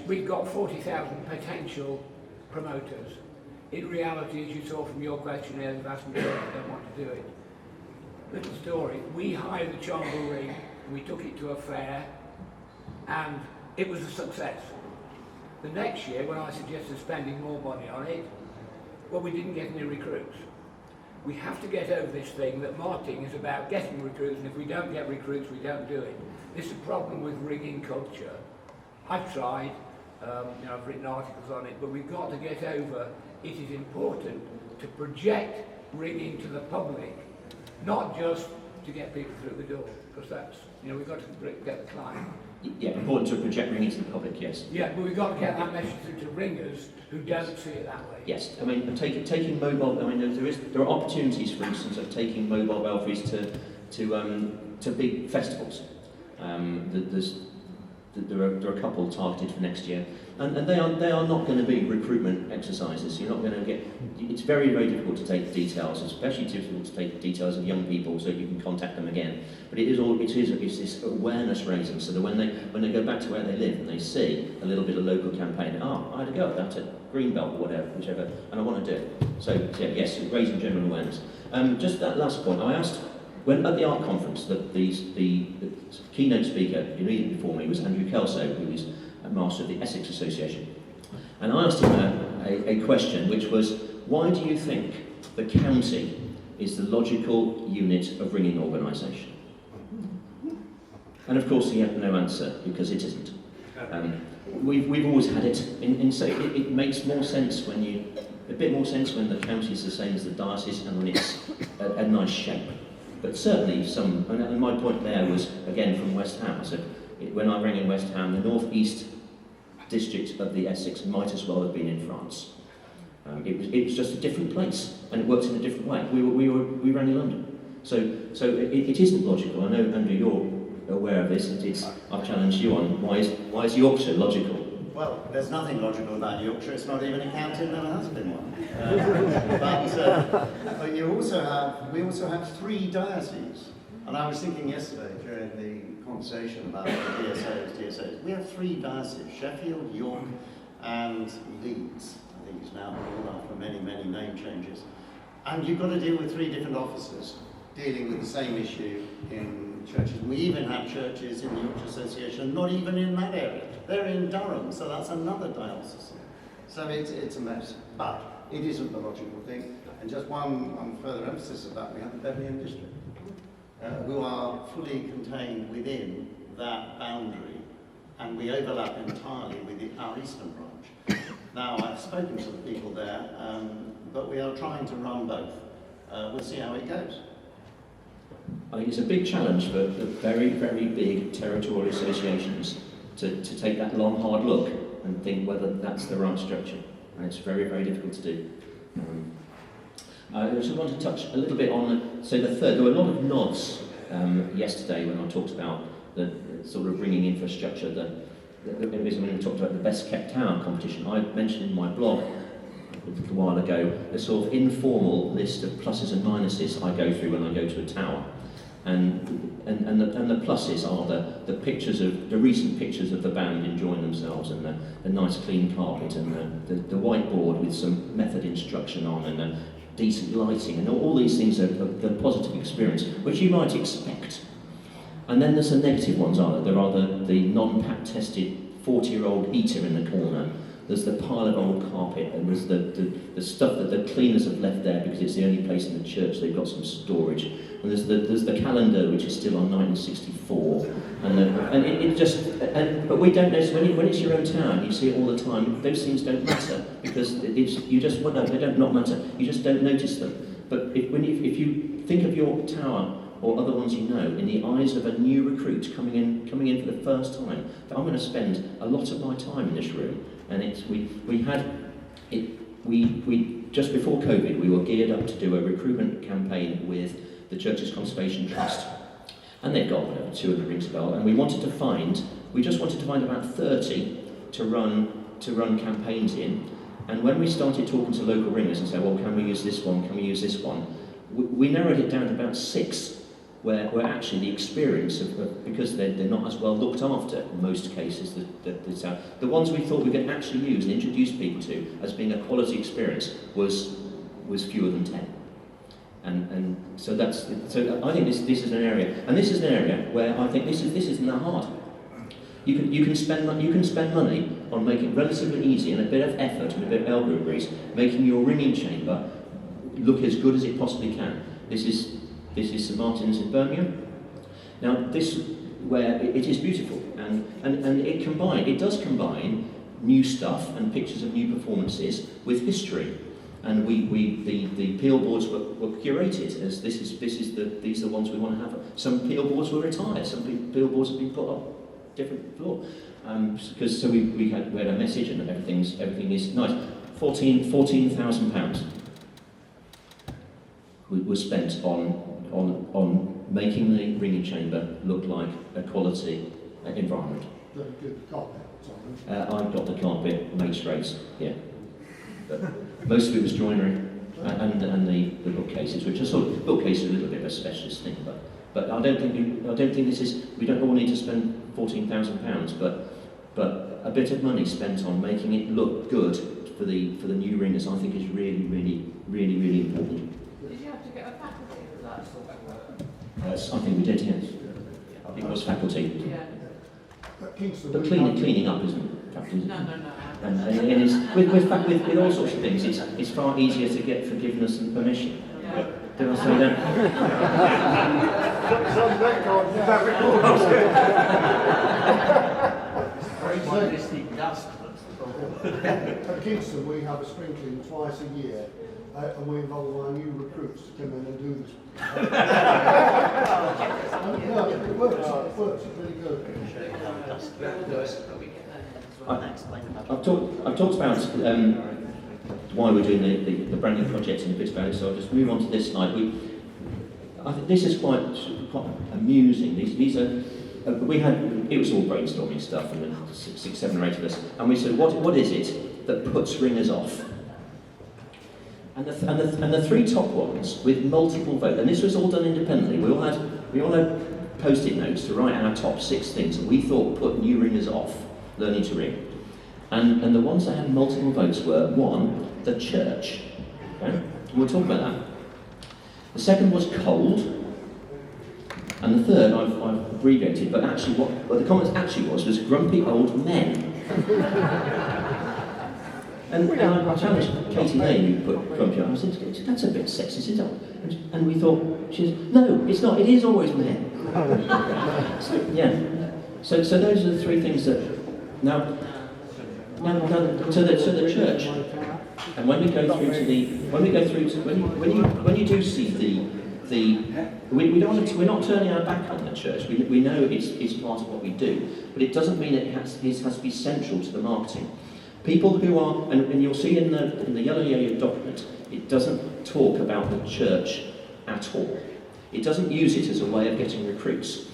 We've got 40,000 potential promoters. In reality, as you saw from your questionnaire, the vast majority don't want to do it. Little story, we hired the Charnel Ring, we took it to a fair, and it was a success. The next year, when I suggested spending more money on it, well, we didn't get any recruits. We have to get over this thing that marketing is about getting recruits, and if we don't get recruits, we don't do it. This is a problem with ringing culture. I've tried, I've written articles on it, but we've got to get over it is important to project ringing to the public, not just to get people through the door, because that's, we've got to get the client. Yeah, important to project ringing to the public, yes. Yeah, but we've got to get that message through to ringers who don't see it that way. Yes, I mean, taking mobile, I mean, there are opportunities, for instance, of taking mobile belfries to big festivals. There are a couple targeted for next year. And they are not going to be recruitment exercises. You're not going to get. It's very, very difficult to take details, especially difficult to take details of young people so you can contact them again. But it is this awareness raising, so that when they go back to where they live and they see a little bit of local campaign, I had a go at that at Greenbelt or whatever, whichever, and I want to do it. So yeah, yes, raising general awareness. Just that last point, I asked. When at the art conference, the keynote speaker immediately before me was Andrew Kelso, who is a master of the Essex Association. And I asked him a question, which was, why do you think the county is the logical unit of ringing organisation? And of course he had no answer, because it isn't. We've always had it, so it makes more sense a bit more sense when the county is the same as the diocese and when it's a nice shape. But certainly and my point there was, again, from West Ham. So when I rang in West Ham, the north-east district of the Essex might as well have been in France. It was just a different place, and it worked in a different way. We ran in London. So it isn't logical. I know, Andrew, you're aware of this. I've challenged you on why is Yorkshire logical? Well, there's nothing logical about Yorkshire. It's not even a county, never has been one. But we also have 3 dioceses. And I was thinking yesterday during the conversation about the DSOs. We have 3 dioceses: Sheffield, York, and Leeds. I think it's now called after many, many name changes. And you've got to deal with 3 different officers dealing with the same issue in churches. We even have churches in the Yorkshire Association not even in that area. They're in Durham, so that's another diocese. So it's a mess. But it isn't the logical thing. And just one further emphasis of that, we have the Bedleian district, who are fully contained within that boundary, and we overlap entirely with our eastern branch. Now, I've spoken to the people there, but we are trying to run both. We'll see how it goes. I think it's a big challenge for the very, very big territorial associations to take that long, hard look and think whether that's the right structure. And it's very, very difficult to do. I just want to touch a little bit on, there were a lot of nods yesterday when I talked about the sort of bringing infrastructure, when we talked about the best kept town competition. I mentioned in my blog a little while ago a sort of informal list of pluses and minuses I go through when I go to a tower. And the pluses are the pictures of the recent pictures of the band enjoying themselves, and the nice clean carpet, and the whiteboard with some method instruction on, and decent lighting, and all these things are the positive experience, which you might expect. And then there's the negative ones, aren't there? There are the non-pack tested 40-year-old heater in the corner. There's the pile of old carpet, and there's the stuff that the cleaners have left there because it's the only place in the church they've got some storage. And there's the calendar, which is still on 1964, but we don't notice when it's your own town. You see it all the time. Those things don't matter because they don't not matter. You just don't notice them. But if you think of your tower or other ones you know in the eyes of a new recruit coming in for the first time, I'm going to spend a lot of my time in this room. And we just before COVID, we were geared up to do a recruitment campaign with the Church's Conservation Trust, and they've got 200 rings a bell, and we just wanted to find about 30 to run campaigns in. And when we started talking to local ringers and said, well, can we use this one, can we use this one, we narrowed it down to about 6, where actually the experience because they're not as well looked after in most cases, the ones we thought we could actually use and introduce people to as being a quality experience was fewer than 10. And so I think this is an area, and this is an area where I think this isn't that hard. You can spend money on making it relatively easy and a bit of effort and a bit of elbow grease, making your ringing chamber look as good as it possibly can. This is St Martin's in Birmingham. Now this where it is beautiful and it does combine new stuff and pictures of new performances with history. And the peel boards were curated as these are the ones we want to have. Some peel boards were retired. Some peel boards have been put on different floor. We had a message and everything is nice. £14,000 was spent on making the ringing chamber look like a quality environment. The carpet on I've got the carpet made straight, yeah. But most of it was joinery and the bookcases, which are sort of bookcases are a little bit of a specialist thing, but I don't think this is. We don't all need to spend £14,000, but a bit of money spent on making it look good for the new ringers, I think, is really important. Did you have to get a faculty for that? I think we did, yes. It was faculty. Yeah. But cleaning up isn't faculty. No. And it's, with all sorts of things, it's far easier to get forgiveness and permission. Yeah. Did I say that? At Kingston, we have a sprinkling twice a year, and we involve our new recruits to come in and do this. No, it works, it's really good. I've talked about why we're doing the branding project and a bit about it, so I'll just move on to this slide. I think this is quite amusing. These are it was all brainstorming stuff, and then 6, 7 or 8 of us, and we said, what is it that puts ringers off? And the 3 top ones with multiple votes, and this was all done independently. We all had post-it notes to write our top 6 things that we thought put new ringers off learning to ring. And the ones that had multiple votes were 1, the church. Okay? And we'll talk about that. The second was cold. And the third, I've abbreviated, but actually what the comment actually was grumpy old men. and I challenged Katie Lane, who put grumpy old. I said, that's a bit sexist, isn't it? And we thought, she said, no, it's not, it is always men. So, yeah. So those are the 3 things that, now to the church. And when you do see we're not turning our back on the church. We know it's part of what we do, but it doesn't mean it has to be central to the marketing. People who are, and you'll see in the Yellow Yo-Yo document, it doesn't talk about the church at all. It doesn't use it as a way of getting recruits.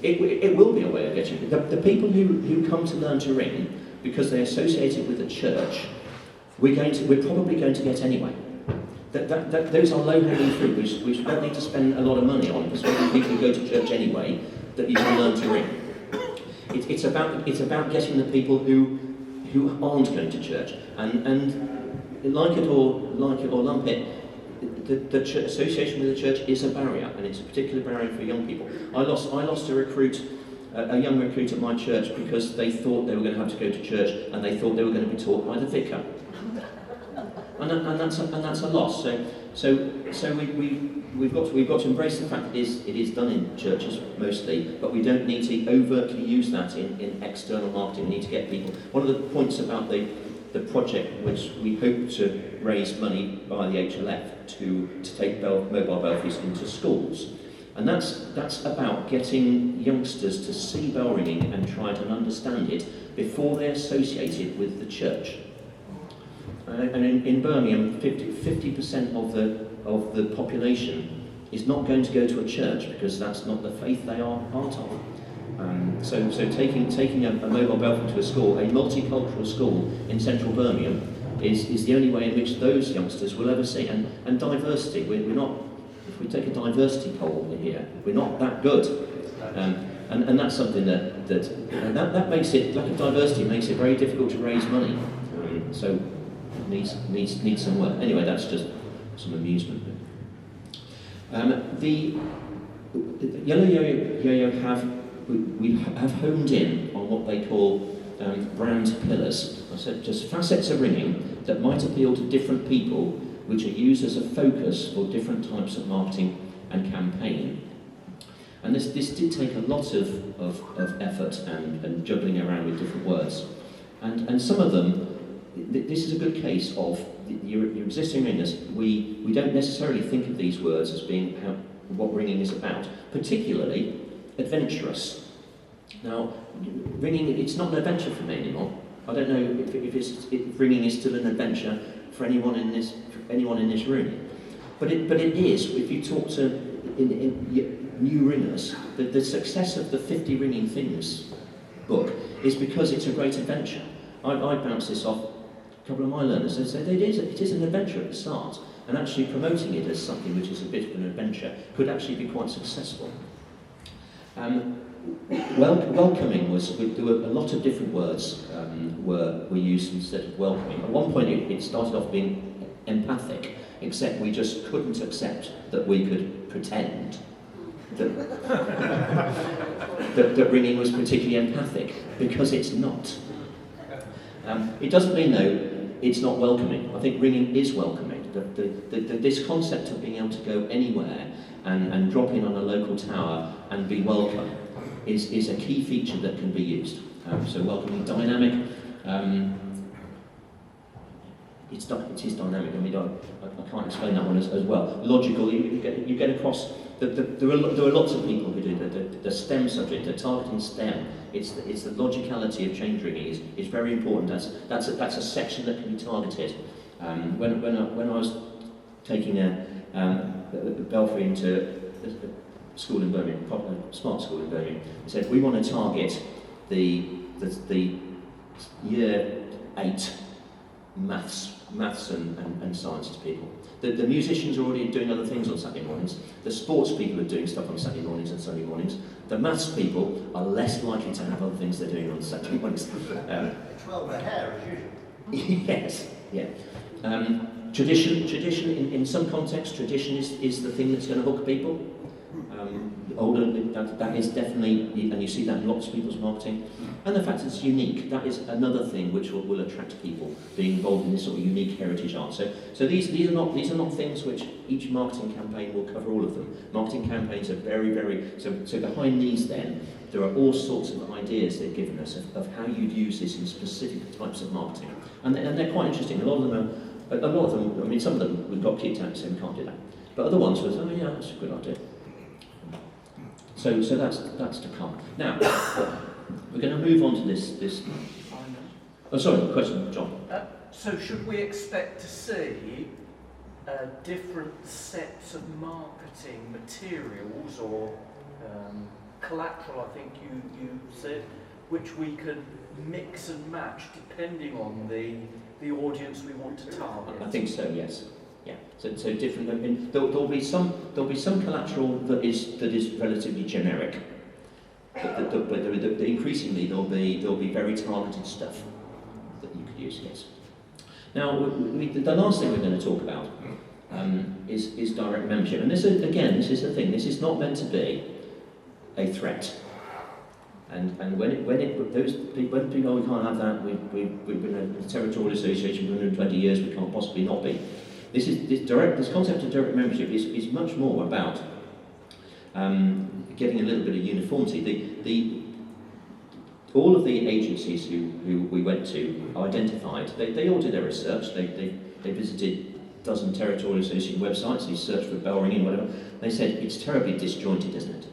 It will be a way of getting the people who come to learn to ring because they associate it with the church. We're probably going to get anyway. Those are low-hanging fruit, which we don't need to spend a lot of money on, persuading people who go to church anyway that you can learn to ring. It's about getting the people who aren't going to church, and like it or lump it, the church, association with the church is a barrier, and it's a particular barrier for young people. I lost a recruit, a young recruit at my church, because they thought they were going to have to go to church, and they thought they were going to be taught by the vicar. And that's a loss. So we've got to embrace the fact that it is done in churches mostly, but we don't need to overtly use that in external marketing. We need to get people. One of the points about the project, which we hope to raise money by the HLF to take mobile belfries into schools, and that's about getting youngsters to see bell ringing and try to understand it before they associate it with the church. And in Birmingham, 50% of the population is not going to go to a church because that's not the faith they are part of. So taking a mobile belfry to a school, a multicultural school in central Birmingham, is the only way in which those youngsters will ever see. And diversity, we're not. If we take a diversity poll here, we're not that good. And that's something that makes it, lack of diversity makes it very difficult to raise money. So needs some work. Anyway, that's just some amusement. The Yellow Yo-Yo have honed in on what they call brand pillars. I said just facets of ringing that might appeal to different people, which are used as a focus for different types of marketing and campaign. And this did take a lot of effort and juggling around with different words. And some of them, this is a good case of your existing ringers. We don't necessarily think of these words as being what ringing is about, particularly adventurous. Now, ringing, it's not an adventure for me anymore. I don't know if ringing is still an adventure for anyone in this room. But it is. If you talk to new ringers, the success of the 50 ringing things book is because it's a great adventure. I bounced this off a couple of my learners. They said it is an adventure at the start, and actually promoting it as something which is a bit of an adventure could actually be quite successful. Welcoming was, there were a lot of different words were used instead of welcoming. At one point it started off being empathic, except we just couldn't accept that we could pretend that, that ringing was particularly empathic, because it's not. It doesn't mean, though, it's not welcoming. I think ringing is welcoming. This concept of being able to go anywhere and drop in on a local tower and be welcome is a key feature that can be used. So welcoming, dynamic. It is dynamic. I mean, I can't explain that one as well. Logical. You get across. There are lots of people who do the STEM subject. They're targeting STEM. It's the logicality of change ringing is very important. That's a section that can be targeted. When I was taking a Belfry into a school in Birmingham, a smart school in Birmingham, they said we want to target the year 8 maths and sciences people. The musicians are already doing other things on Saturday mornings. The sports people are doing stuff on Saturday mornings and Sunday mornings. The maths people are less likely to have other things they're doing on Saturday mornings. Well, their hair, as usual. Yes, yeah. Tradition in some contexts, tradition is the thing that's going to hook people. Older, that is definitely, and you see that in lots of people's marketing. And the fact it's unique, that is another thing which will attract people, being involved in this sort of unique heritage art. So these are not things which each marketing campaign will cover all of them. Marketing campaigns are very, so behind these then, there are all sorts of ideas they've given us of how you'd use this in specific types of marketing. And they're quite interesting. A lot of them, I mean, some of them we've got kicked out and said we can't do that. But other ones was, oh yeah, that's a good idea. So that's to come. Now, we're going to move on to this. Oh, sorry, question, John. So should we expect to see different sets of marketing materials or collateral, I think you said, which we can mix and match depending on the audience we want to target? I think so, yes. Yeah. So different. I mean, there'll be some collateral that is relatively generic. But increasingly there'll be very targeted stuff that you could use. Yes. Now the last thing we're going to talk about is direct membership, and this is the thing. This is not meant to be a threat. And when people, we can't have that. We've been a territorial association for 120 years. We can't possibly not be. This concept of direct membership is much more about getting a little bit of uniformity. All of the agencies who we went to identified, they all did their research. They visited a dozen territorial association websites. They searched for bell ringing, whatever. They said it's terribly disjointed, isn't it?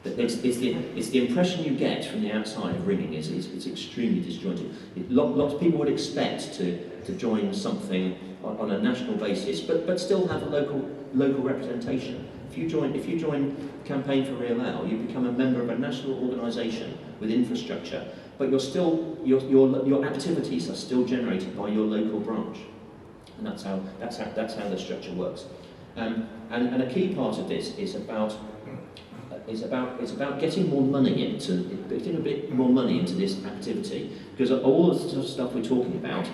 It's the impression you get from the outside of ringing is it's extremely disjointed. Lots of people would expect to join something on a national basis, but still have a local representation. If you join Campaign for Real Ale, you become a member of a national organisation with infrastructure, but your activities are still generated by your local branch, and that's how the structure works. And a key part of this is about getting more money getting a bit more money into this activity, because all the sort of stuff we're talking about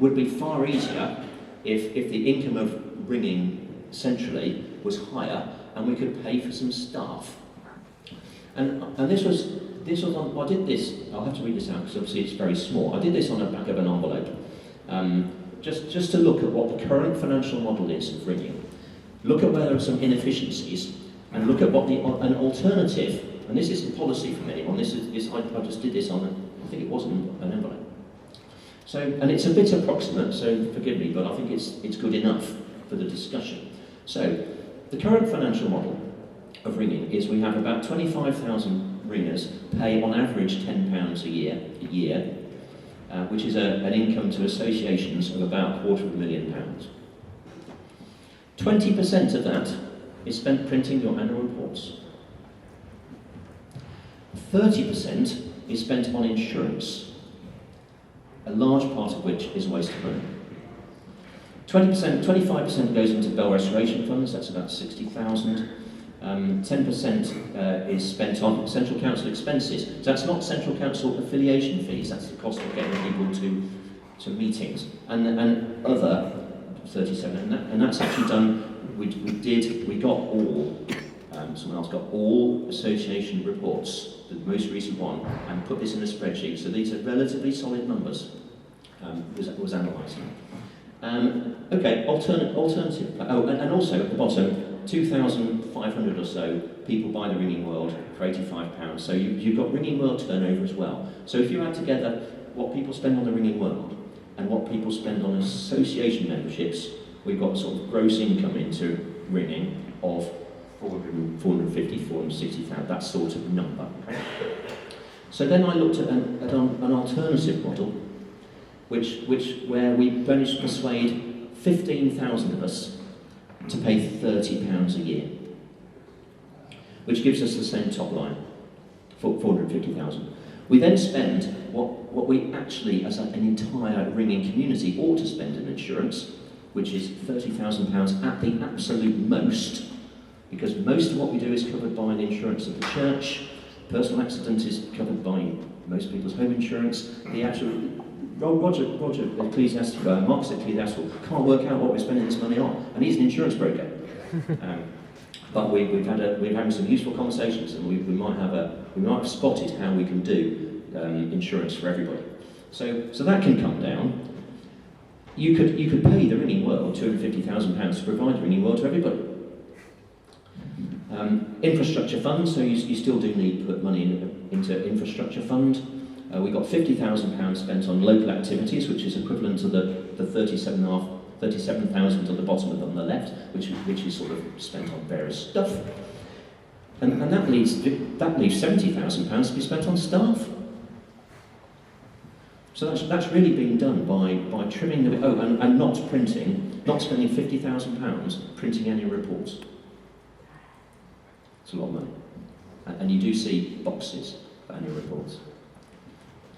would be far easier if the income of ringing centrally was higher and we could pay for some staff. And this was on, I did this, I'll have to read this out because obviously it's very small. I did this on the back of an envelope, just to look at what the current financial model is of ringing, look at where there are some inefficiencies, and look at what an alternative, and this isn't policy from anyone, I just did this on, I think it wasn't an envelope. So, and it's a bit approximate, so forgive me, but I think it's good enough for the discussion. So, the current financial model of ringing is we have about 25,000 ringers pay on average £10 a year, which is an income to associations of about £250,000. 20% of that is spent printing your annual reports. 30% is spent on insurance, a large part of which is waste of money. 25% goes into bell restoration funds, that's about 60,000. 10% is spent on central council expenses. So that's not central council affiliation fees, that's the cost of getting people to meetings. And other 37, and that's actually done, we got all, someone else got all association reports, the most recent one, and put this in a spreadsheet. So these are relatively solid numbers, was analysing. Okay, alternative, oh, and also at the bottom, 2,500 or so people buy the Ringing World for £85. So you've got Ringing World turnover as well. So if you add together what people spend on the Ringing World and what people spend on association memberships, we've got sort of gross income into Ringing of 450, 460,000, that sort of number. So then I looked at an alternative model, where we managed to persuade 15,000 of us to pay £30 a year, which gives us the same top line, 450,000. We then spend what we actually, as an entire Ringing community, ought to spend in insurance, which is £30,000 at the absolute most, because most of what we do is covered by the insurance of the church. Personal accident is covered by most people's home insurance. The actual Roger, ecclesiastical, Mark's ecclesiastical, can't work out what we're spending this money on, and he's an insurance broker. But we've had some useful conversations, and we might have spotted how we can do insurance for everybody. So that can come down. You could pay the Ringing World £250,000 to provide the Ringing World to everybody. Infrastructure fund, so you still do need to put money into infrastructure fund. We got £50,000 spent on local activities, which is equivalent to the 37,000 at the bottom of on the left, which is sort of spent on various stuff. And that leaves £70,000 to be spent on staff. So that's really being done by trimming the and not spending £50,000 printing annual reports. It's a lot of money, and you do see boxes for annual reports.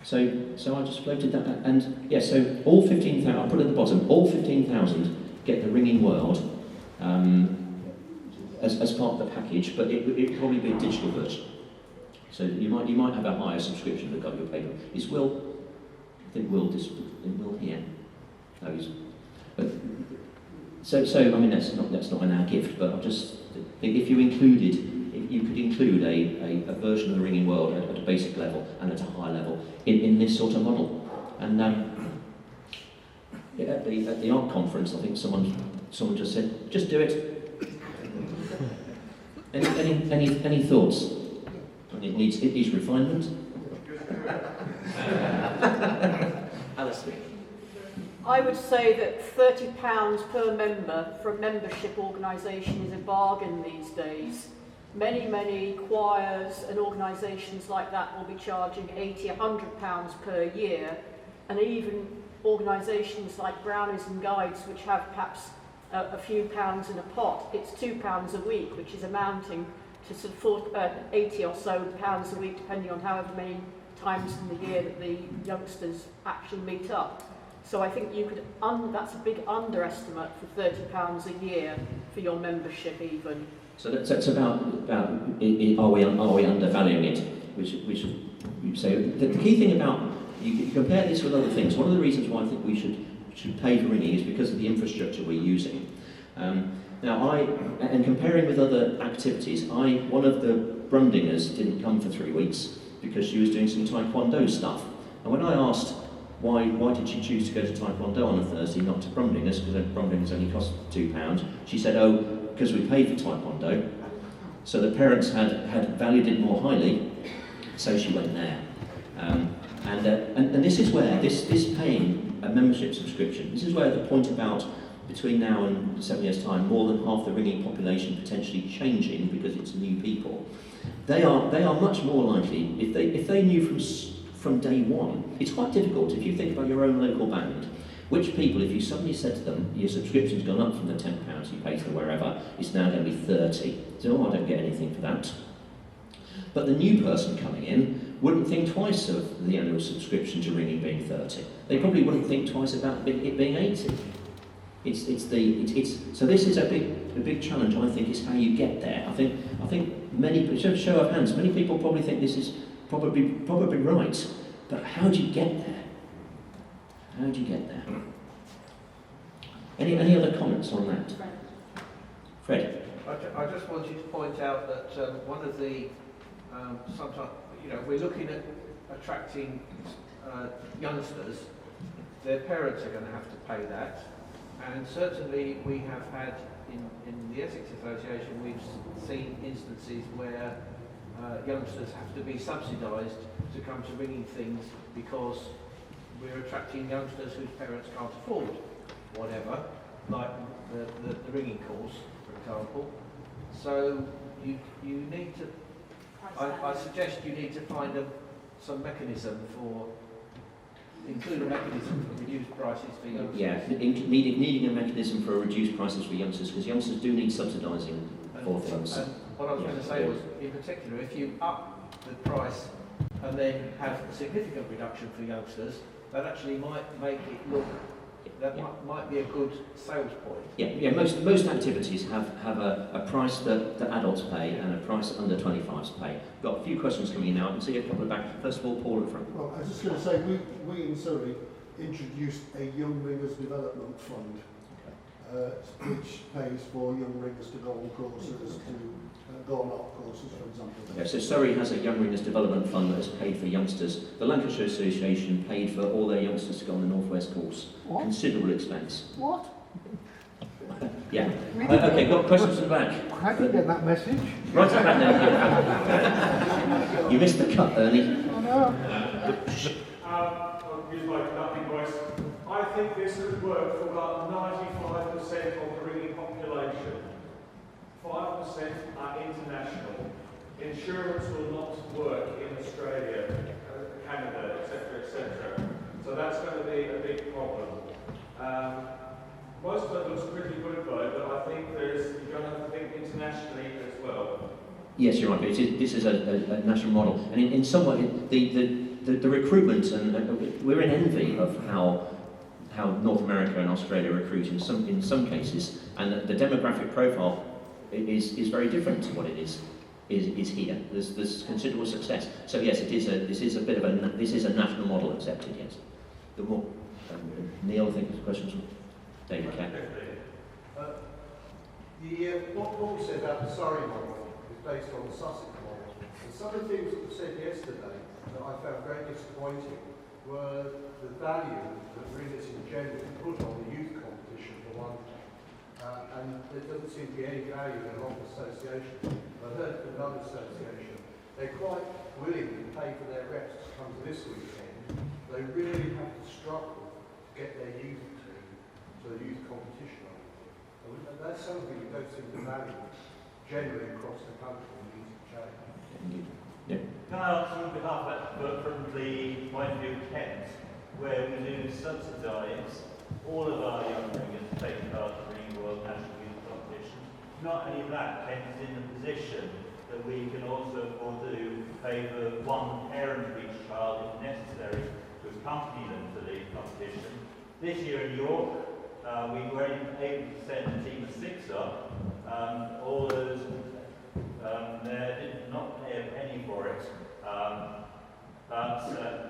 So I just floated that, and yeah, so all 15,000, I'll put it at the bottom, all 15,000 get the Ringing World as part of the package, but it'll probably be a digital version. So you might have a higher subscription that got your paper. Is Will, I think Will here. No, he's, but, so I mean that's not in our gift, but I just think if you could include a version of the Ringing World at a basic level and at a high level in this sort of model. And at the art conference, I think someone just said, just do it. Any thoughts? And it needs refinement. Alistair. I would say that £30 per member for a membership organisation is a bargain these days. Many choirs and organisations like that will be charging £80, £100 per year, and even organisations like Brownies and Guides, which have perhaps a few pounds in a pot, it's £2 a week, which is amounting to sort of 80 or so pounds a week, depending on however many times in the year that the youngsters actually meet up. So I think you could, that's a big underestimate for £30 a year for your membership even. So that's about are we undervaluing it? Which you say the key thing about you compare this with other things. One of the reasons why I think we should pay for Ringing is because of the infrastructure we're using. Now and comparing with other activities, one of the Brundingers didn't come for 3 weeks because she was doing some Taekwondo stuff. And when I asked why did she choose to go to Taekwondo on a Thursday, not to Brundingers, because Brundingers only cost £2, she said, because we paid for Taekwondo, so the parents had valued it more highly, so she went there. And this is where, this paying a membership subscription, this is where the point about between now and 7 years' time, more than half the Ringing population potentially changing because it's new people, they are much more likely, if they knew from day one, it's quite difficult if you think about your own local band. Which people, if you suddenly said to them, your subscription's gone up from the £10 you pay to wherever, it's now going to be 30. So, I don't get anything for that. But the new person coming in wouldn't think twice of the annual subscription to ringing being 30. They probably wouldn't think twice about it being 80. So this is a big challenge. I think is how you get there. I think many, show of hands, many people probably think this is probably right. But how do you get there? How do you get there? Any other comments on that? Fred? I just wanted to point out that one of the, sometimes, we're looking at attracting youngsters, their parents are going to have to pay that, and certainly we have had, in the Essex Association, we've seen instances where youngsters have to be subsidised to come to ringing things because we're attracting youngsters whose parents can't afford whatever, like the ringing course, for example. So you need to, I suggest you need to find some mechanism for, include a mechanism for reduced prices for youngsters. Yeah, needing a mechanism for reduced prices for youngsters, because youngsters do need subsidising for things. And what I was going to say was, in particular, if you up the price and then have a significant reduction for youngsters, that actually might make it look, might be a good sales point. Yeah. Most activities have a price that adults pay and a price under 25s pay. Got a few questions coming in now. I can see a couple of back. First of all, Paul at front. Well, I was just going to say, we in Surrey introduced a Young Ringers Development Fund, which pays for young ringers to go on courses, to go on art courses, for example. Yeah, so Surrey has a Young Ringers Development Fund that has paid for youngsters. The Lancashire Association paid for all their youngsters to go on the North West course. What? Considerable expense. What? Yeah. Okay, got questions in the back. I didn't get that message. Right at the back now. You missed the cut, Ernie. I know. I'll use my conducting voice. I think this would work for about 95% of the ringing population. 5% are international. Insurance will not work in Australia, Canada, etc., etc. So that's going to be a big problem. Most of it looks pretty good though, but I think you're going to have to think internationally as well. Yes, you're right. But this is a national model, and in some way, the recruitment and we're in envy of how North America and Australia recruit in some cases, and the demographic profile is very different to what it is here. There's considerable success. So yes, this is a national model accepted. Yes. The more Neil, I think there's questions from David Catt. What Paul said about the Surrey model is based on the Sussex model. And some of the things that were said yesterday that I found very disappointing were the value that ringers in general put on the youth competition for one thing. And there doesn't seem to be any value in a lot of associations. I heard from another association, they're quite willing to pay for their reps to come to this weekend. They really have to struggle to get their youth to the youth competition. And that's something we don't seem to value generally across the country and needs to change. Yeah. Can I answer on behalf of that, but from the point of view of Kent, where we do subsidise all of our young ringers taking part in the World National Youth Competition? Not only that, Kent is in the position that we can also afford to pay for one parent of each child, if necessary, to accompany them to the competition. This year in York, we were able to send a team of 6 up. All those there did not pay a penny for it. But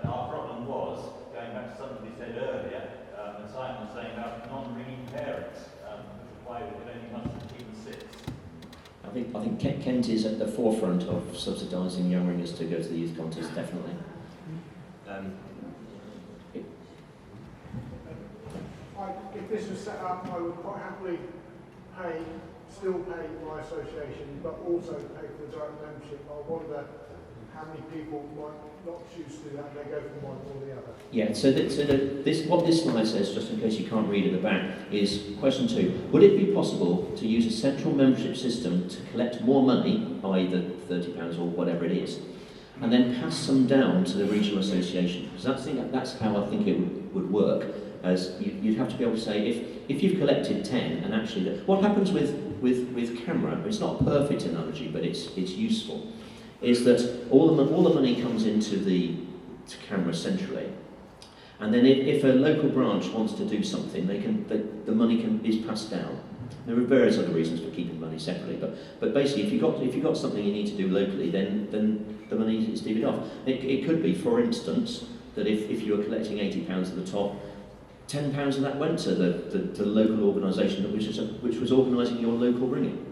our problem was, going back to something we said earlier, and Simon was saying about non-ringing parents, which is why we could only muster a team of 6. I think Kent is at the forefront of subsidising young ringers to go to the youth contest, definitely. If this was set up, I would quite happily still pay my association, but also pay for the direct membership. I wonder how many people might not choose to do that, they go from one or the other. Yeah, what this slide says, just in case you can't read at the back, is question 2. Would it be possible to use a central membership system to collect more money, i.e. the £30 or whatever it is, and then pass some down to the regional association? Because that's how I think it would work. As you'd have to be able to say, if you've collected 10, and actually, what happens with camera, it's not a perfect analogy, but it's useful, is that all the money comes into the camera centrally, and then if a local branch wants to do something, the money is passed down. There are various other reasons for keeping money separately, but basically, if you've got something you need to do locally, then the money is divvied off. It could be, for instance, that if you were collecting £80 at the top, £10 of that went to the local organisation which was organising your local ringing,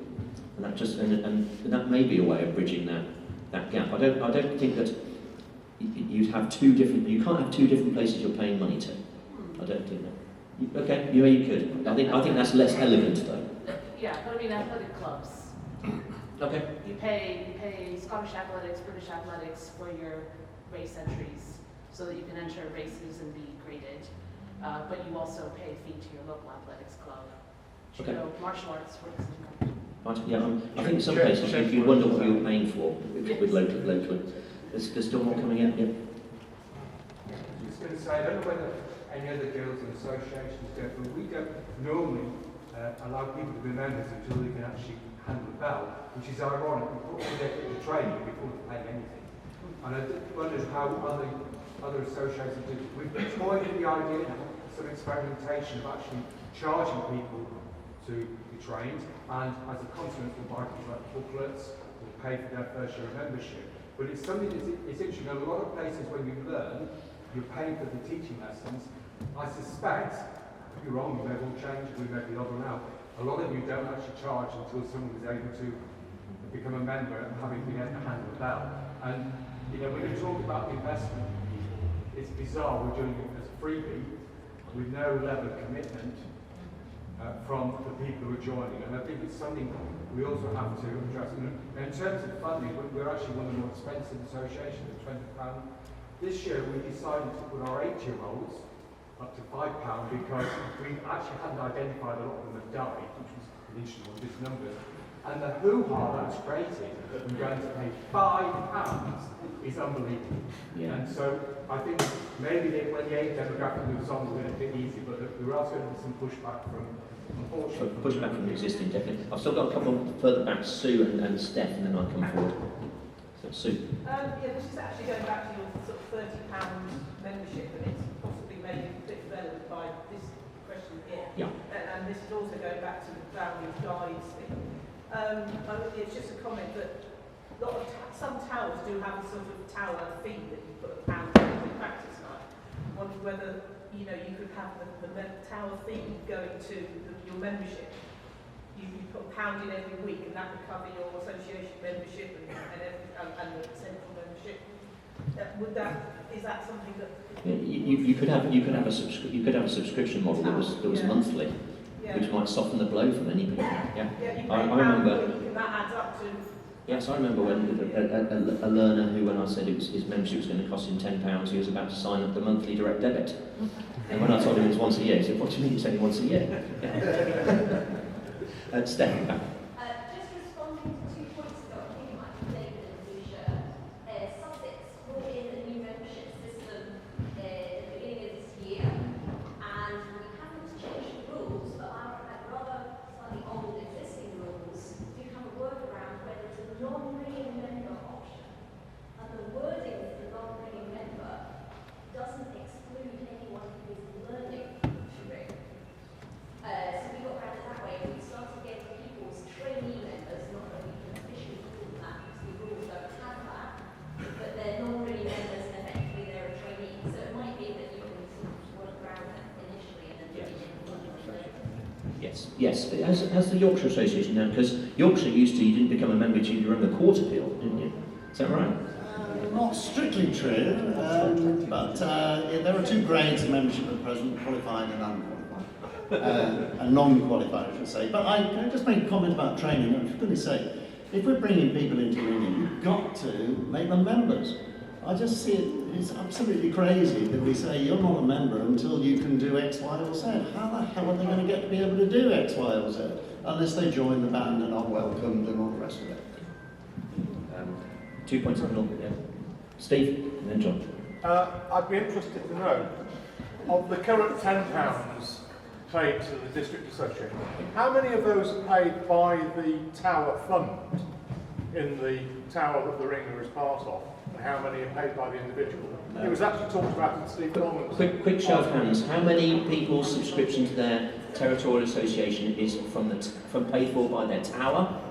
and that may be a way of bridging that gap. I don't think that you can't have two different places you're paying money to. I don't think that. Okay, you could. I think that's less elegant though. Yeah, but I mean athletic clubs. Okay. You pay Scottish athletics, British athletics for your race entries, so that you can enter races and be graded. But you also pay a fee to your local athletics club. Okay. Judo, martial arts, for example. Right, yeah, I think in some places you wonder what you're paying for with locally. There's still more coming in. Yeah. I was going to say, I don't know whether any other guilds and associations do it, but we don't normally allow people to be members until they can actually handle the bell, which is ironic. We put all their training before they pay anything. And I wondered how other associations do it. We've toyed with the idea, some experimentation of actually charging people to be trained, and as a consequence we'll buy things like booklets, we'll pay for their first year of membership. But it's something that's interesting. A lot of places when you learn, you're paying for the teaching lessons. I suspect, if you're wrong, you may well change, we may be odd or now. A lot of you don't actually charge until someone is able to become a member and having been able to handle the bell. And when you talk about the investment in people, it's bizarre we're doing it as a freebie with no level of commitment from the people who are joining. And I think it's something we also have to address. In terms of funding, we're actually one of the more expensive associations at £20. This year we decided to put our 8-year-olds up to £5 because we actually hadn't identified a lot of them had died, which was an interesting one, this number. And the hoo-ha that's created that we're going to pay £5 is unbelievable. Yeah. And so I think maybe when the age demographic moves on, we're going to be a bit easier, but there are going to be some pushback from, unfortunately. Pushback from the existing, definitely. I've still got a couple further back, Sue and Steph, and then I'll come forward. So, Sue. This is actually going back to your sort of £30 membership, and it's possibly made a bit relevant by this question here. Yeah. And this is also going back to the value guides thing. It's just a comment that some towers do have a sort of tower fee that you put £1 in practice night. I wondered whether you could have the tower fee going to your membership. You put £1 in every week, and that would cover your association membership and the central membership. Is that something that you could have a subscription model that was monthly, which might soften the blow for many people. Yeah. I remember. That adds up to. Yes, I remember when a learner who, when I said his membership was going to cost him £10, he was about to sign up the monthly direct debit. And when I told him it was once a year, he said, "What do you mean it's only once a year?" Steph. Just responding to 2 points ago, I think it might be David and Lucia. Sussex brought in a new membership system at the beginning of this year, and we haven't changed the rules, but our rather slightly old existing rules do have a workaround where there's a non-ringing member option, and the wording for the non-ringing member doesn't exclude anyone who is learning to ring. So we got around it that way. We started getting people's trainee members, not that we can officially call them that because the rules don't have that, but they're non-ringing members and effectively they're a trainee. So it might be that you can sort of work around that initially and then bring it in. Yes. As the Yorkshire Association now, because Yorkshire used to, you didn't become a member until you run the Court Appeal, didn't you? Is that right? Not strictly true, but there are 2 grades of membership at present, qualified and unqualified. And non-qualified, I should say. But can I just make a comment about training? I'm just going to say, if we're bringing people into ringing, you've got to make them members. I just see it's absolutely crazy that we say you're not a member until you can do X, Y, or Z. How the hell are they going to get to be able to do X, Y, or Z? Unless they join the band and are welcomed and all the rest of it. 2 points in the middle, yeah. Steve, and then John. I'd be interested to know, of the current £10 paid to the district association, how many of those are paid by the tower fund? in the tower that the ringer is part of, and how many are paid by the individual. It was actually talked about in Steve Norman's... Quick show of hands. How many people's subscription to their territorial association is from paid for by their tower?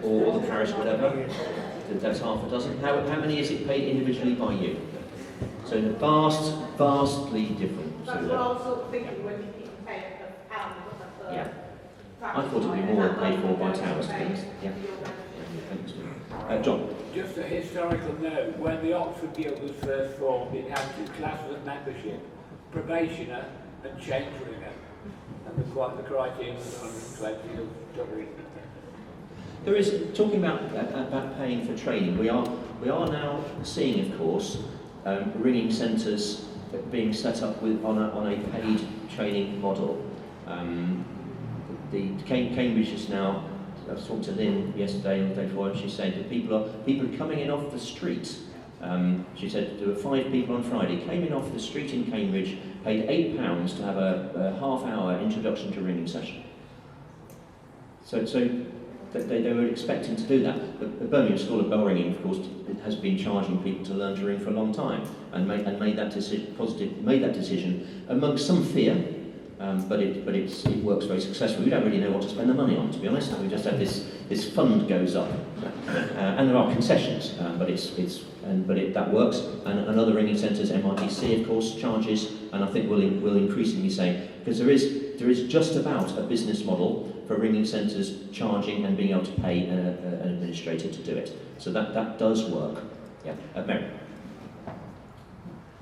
Or the parish, whatever? That's half a dozen. How many is it paid individually by you? So vastly different. That's what I was sort of thinking when you pay a pound. Yeah. I thought it would be more paid for by towers, to be honest. Yeah. John. Just a historical note, when the Oxford Guild was first formed, it had two classes of membership, probationer and change ringer. And the criterion was 120 of double. There is, talking about paying for training, we are now seeing, of course, ringing centres being set up on a paid training model. The Cambridge is now, I was talking to Lynn yesterday and the day before, and she said that people are coming in off the street. She said there were 5 people on Friday, came in off the street in Cambridge, paid £8 to have a half-hour introduction to ringing session. So they were expecting to do that. But the Birmingham School of Bell Ringing, of course, has been charging people to learn to ring for a long time, and made that decision amongst some fear. But it works very successfully. We don't really know what to spend the money on, to be honest. We just have this fund goes up, and there are concessions, but that works. And other ringing centres, MRDC of course charges, and I think will increasingly say, because there is just about a business model for ringing centres charging and being able to pay an administrator to do it. So that does work. Yeah, Mary.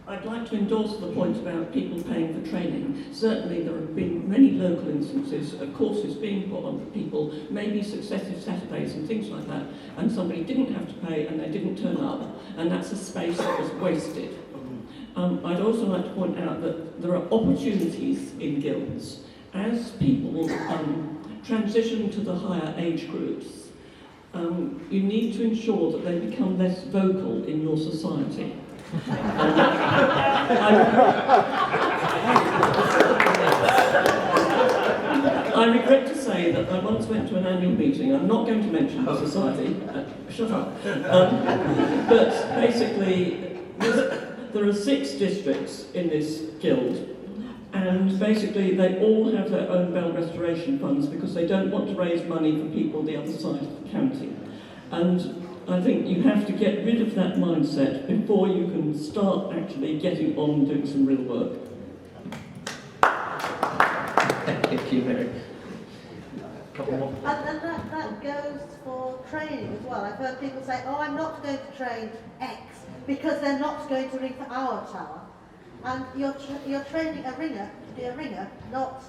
I'd like to endorse the point about people paying for training. Certainly there have been many local instances of courses being put on for people, maybe successive Saturdays and things like that, and somebody didn't have to pay and they didn't turn up, and that's a space that was wasted. I'd also like to point out that there are opportunities in guilds. As people transition to the higher age groups, you need to ensure that they become less vocal in your society. I regret to say that I once went to an annual meeting. I'm not going to mention the society. Shut up. But basically, there are 6 districts in this guild, and basically they all have their own bell restoration funds because they don't want to raise money for people the other side of the county. And I think you have to get rid of that mindset before you can start actually getting on doing some real work. Thank you, Mary. Couple more. And that goes for training as well. I've heard people say, oh, I'm not going to train X because they're not going to ring for our tower. And you're training a ringer to be a ringer, not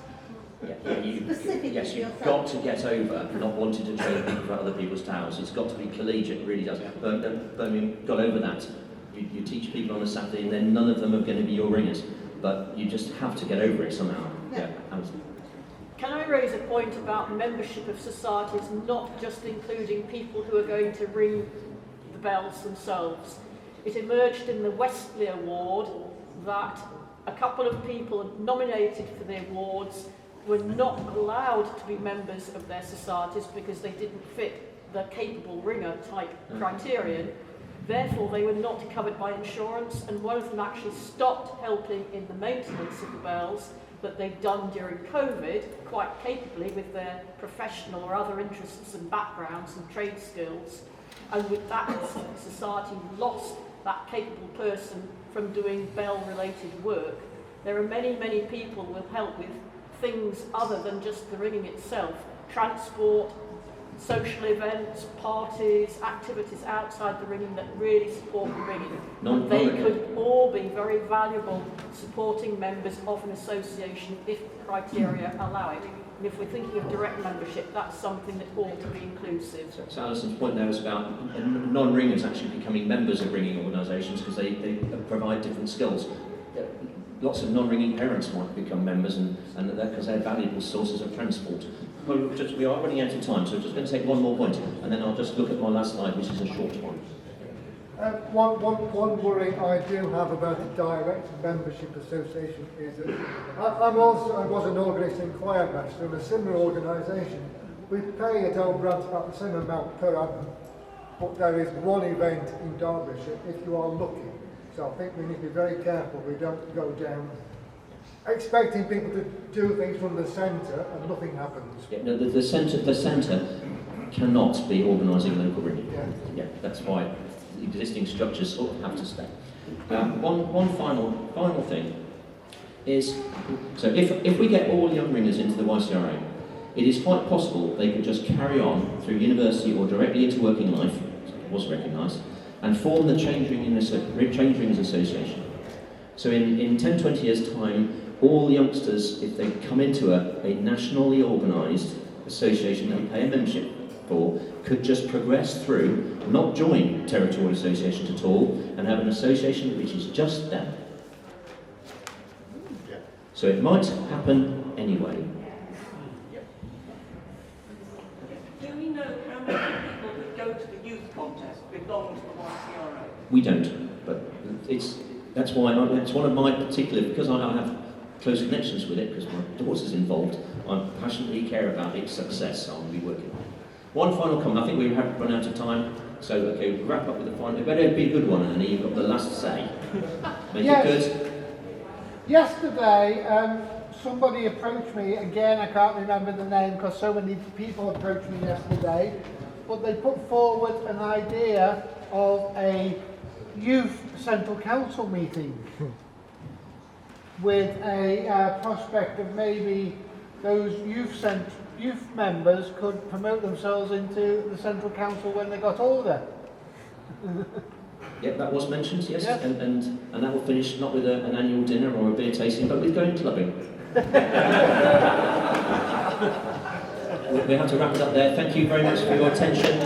specifically yes, for you've yourself. got to get over not wanting to train people for other people's towers. It's got to be collegiate, it really does. Birmingham got over that. You teach people on a Saturday and then none of them are going to be your ringers. But you just have to get over it somehow. Yeah. Can I raise a point about membership of societies, not just including people who are going to ring the bells themselves? It emerged in the Westley Award that a couple of people nominated for the awards were not allowed to be members of their societies because they didn't fit the capable ringer type criterion. Therefore, they were not covered by insurance, and one of them actually stopped helping in the maintenance of the bells that they'd done during COVID, quite capably with their professional or other interests and backgrounds and trade skills. And with that, society lost that capable person from doing bell-related work. There are many, many people who will help with things other than just the ringing itself. Transport, social events, parties, activities outside the ringing that really support the ringing. And they could all be very valuable supporting members of an association if the criteria allow it. And if we're thinking of direct membership, that's something that ought to be inclusive. So Alison's point there was about non-ringers actually becoming members of ringing organisations because they provide different skills. Lots of non-ringing parents might become members, and because they're valuable sources of transport. Well, we are running out of time, so I'm just going to take one more point, and then I'll just look at my last slide, which is a short one. One worry I do have about the direct membership association is that I was an organising choir master in a similar organisation we pay at Old Branch about the same amount per annum, but there is one event in Derbyshire if you are lucky. So I think we need to be very careful we don't go down expecting people to do things from the centre and nothing happens. Yeah, no, the centre cannot be organising local ringing. Yeah. Yeah, that's why the existing structures sort of have to stay. One final thing is, so if we get all young ringers into the YCRA, it is quite possible they could just carry on through university or directly into working life, it was recognised, and form the Change Ringers Association. So in 10, 20 years' time, all youngsters, if they come into a nationally organised association that we pay a membership for, could just progress through, not join territorial associations at all, and have an association which is just them. Yeah. So it might happen anyway. Do we know how many people that go to the youth contest belong to the YCRA? We don't, but that's one of my particular, because I have close connections with it, because my daughter's involved, I passionately care about its success, so I'll be working on it. One final comment, I think we have run out of time, so okay, we'll wrap up with the final. It better be a good one, Annie, you've got the last say. Make it good. Yesterday, somebody approached me, again I can't remember the name because so many people approached me yesterday, but they put forward an idea of a youth central council meeting with a prospect of maybe those youth members could promote themselves into the central council when they got older. Yeah, that was mentioned, yes, Yes. and that will finish not with an annual dinner or a beer tasting, but with going clubbing. We have to wrap it up there. Thank you very much for your attention.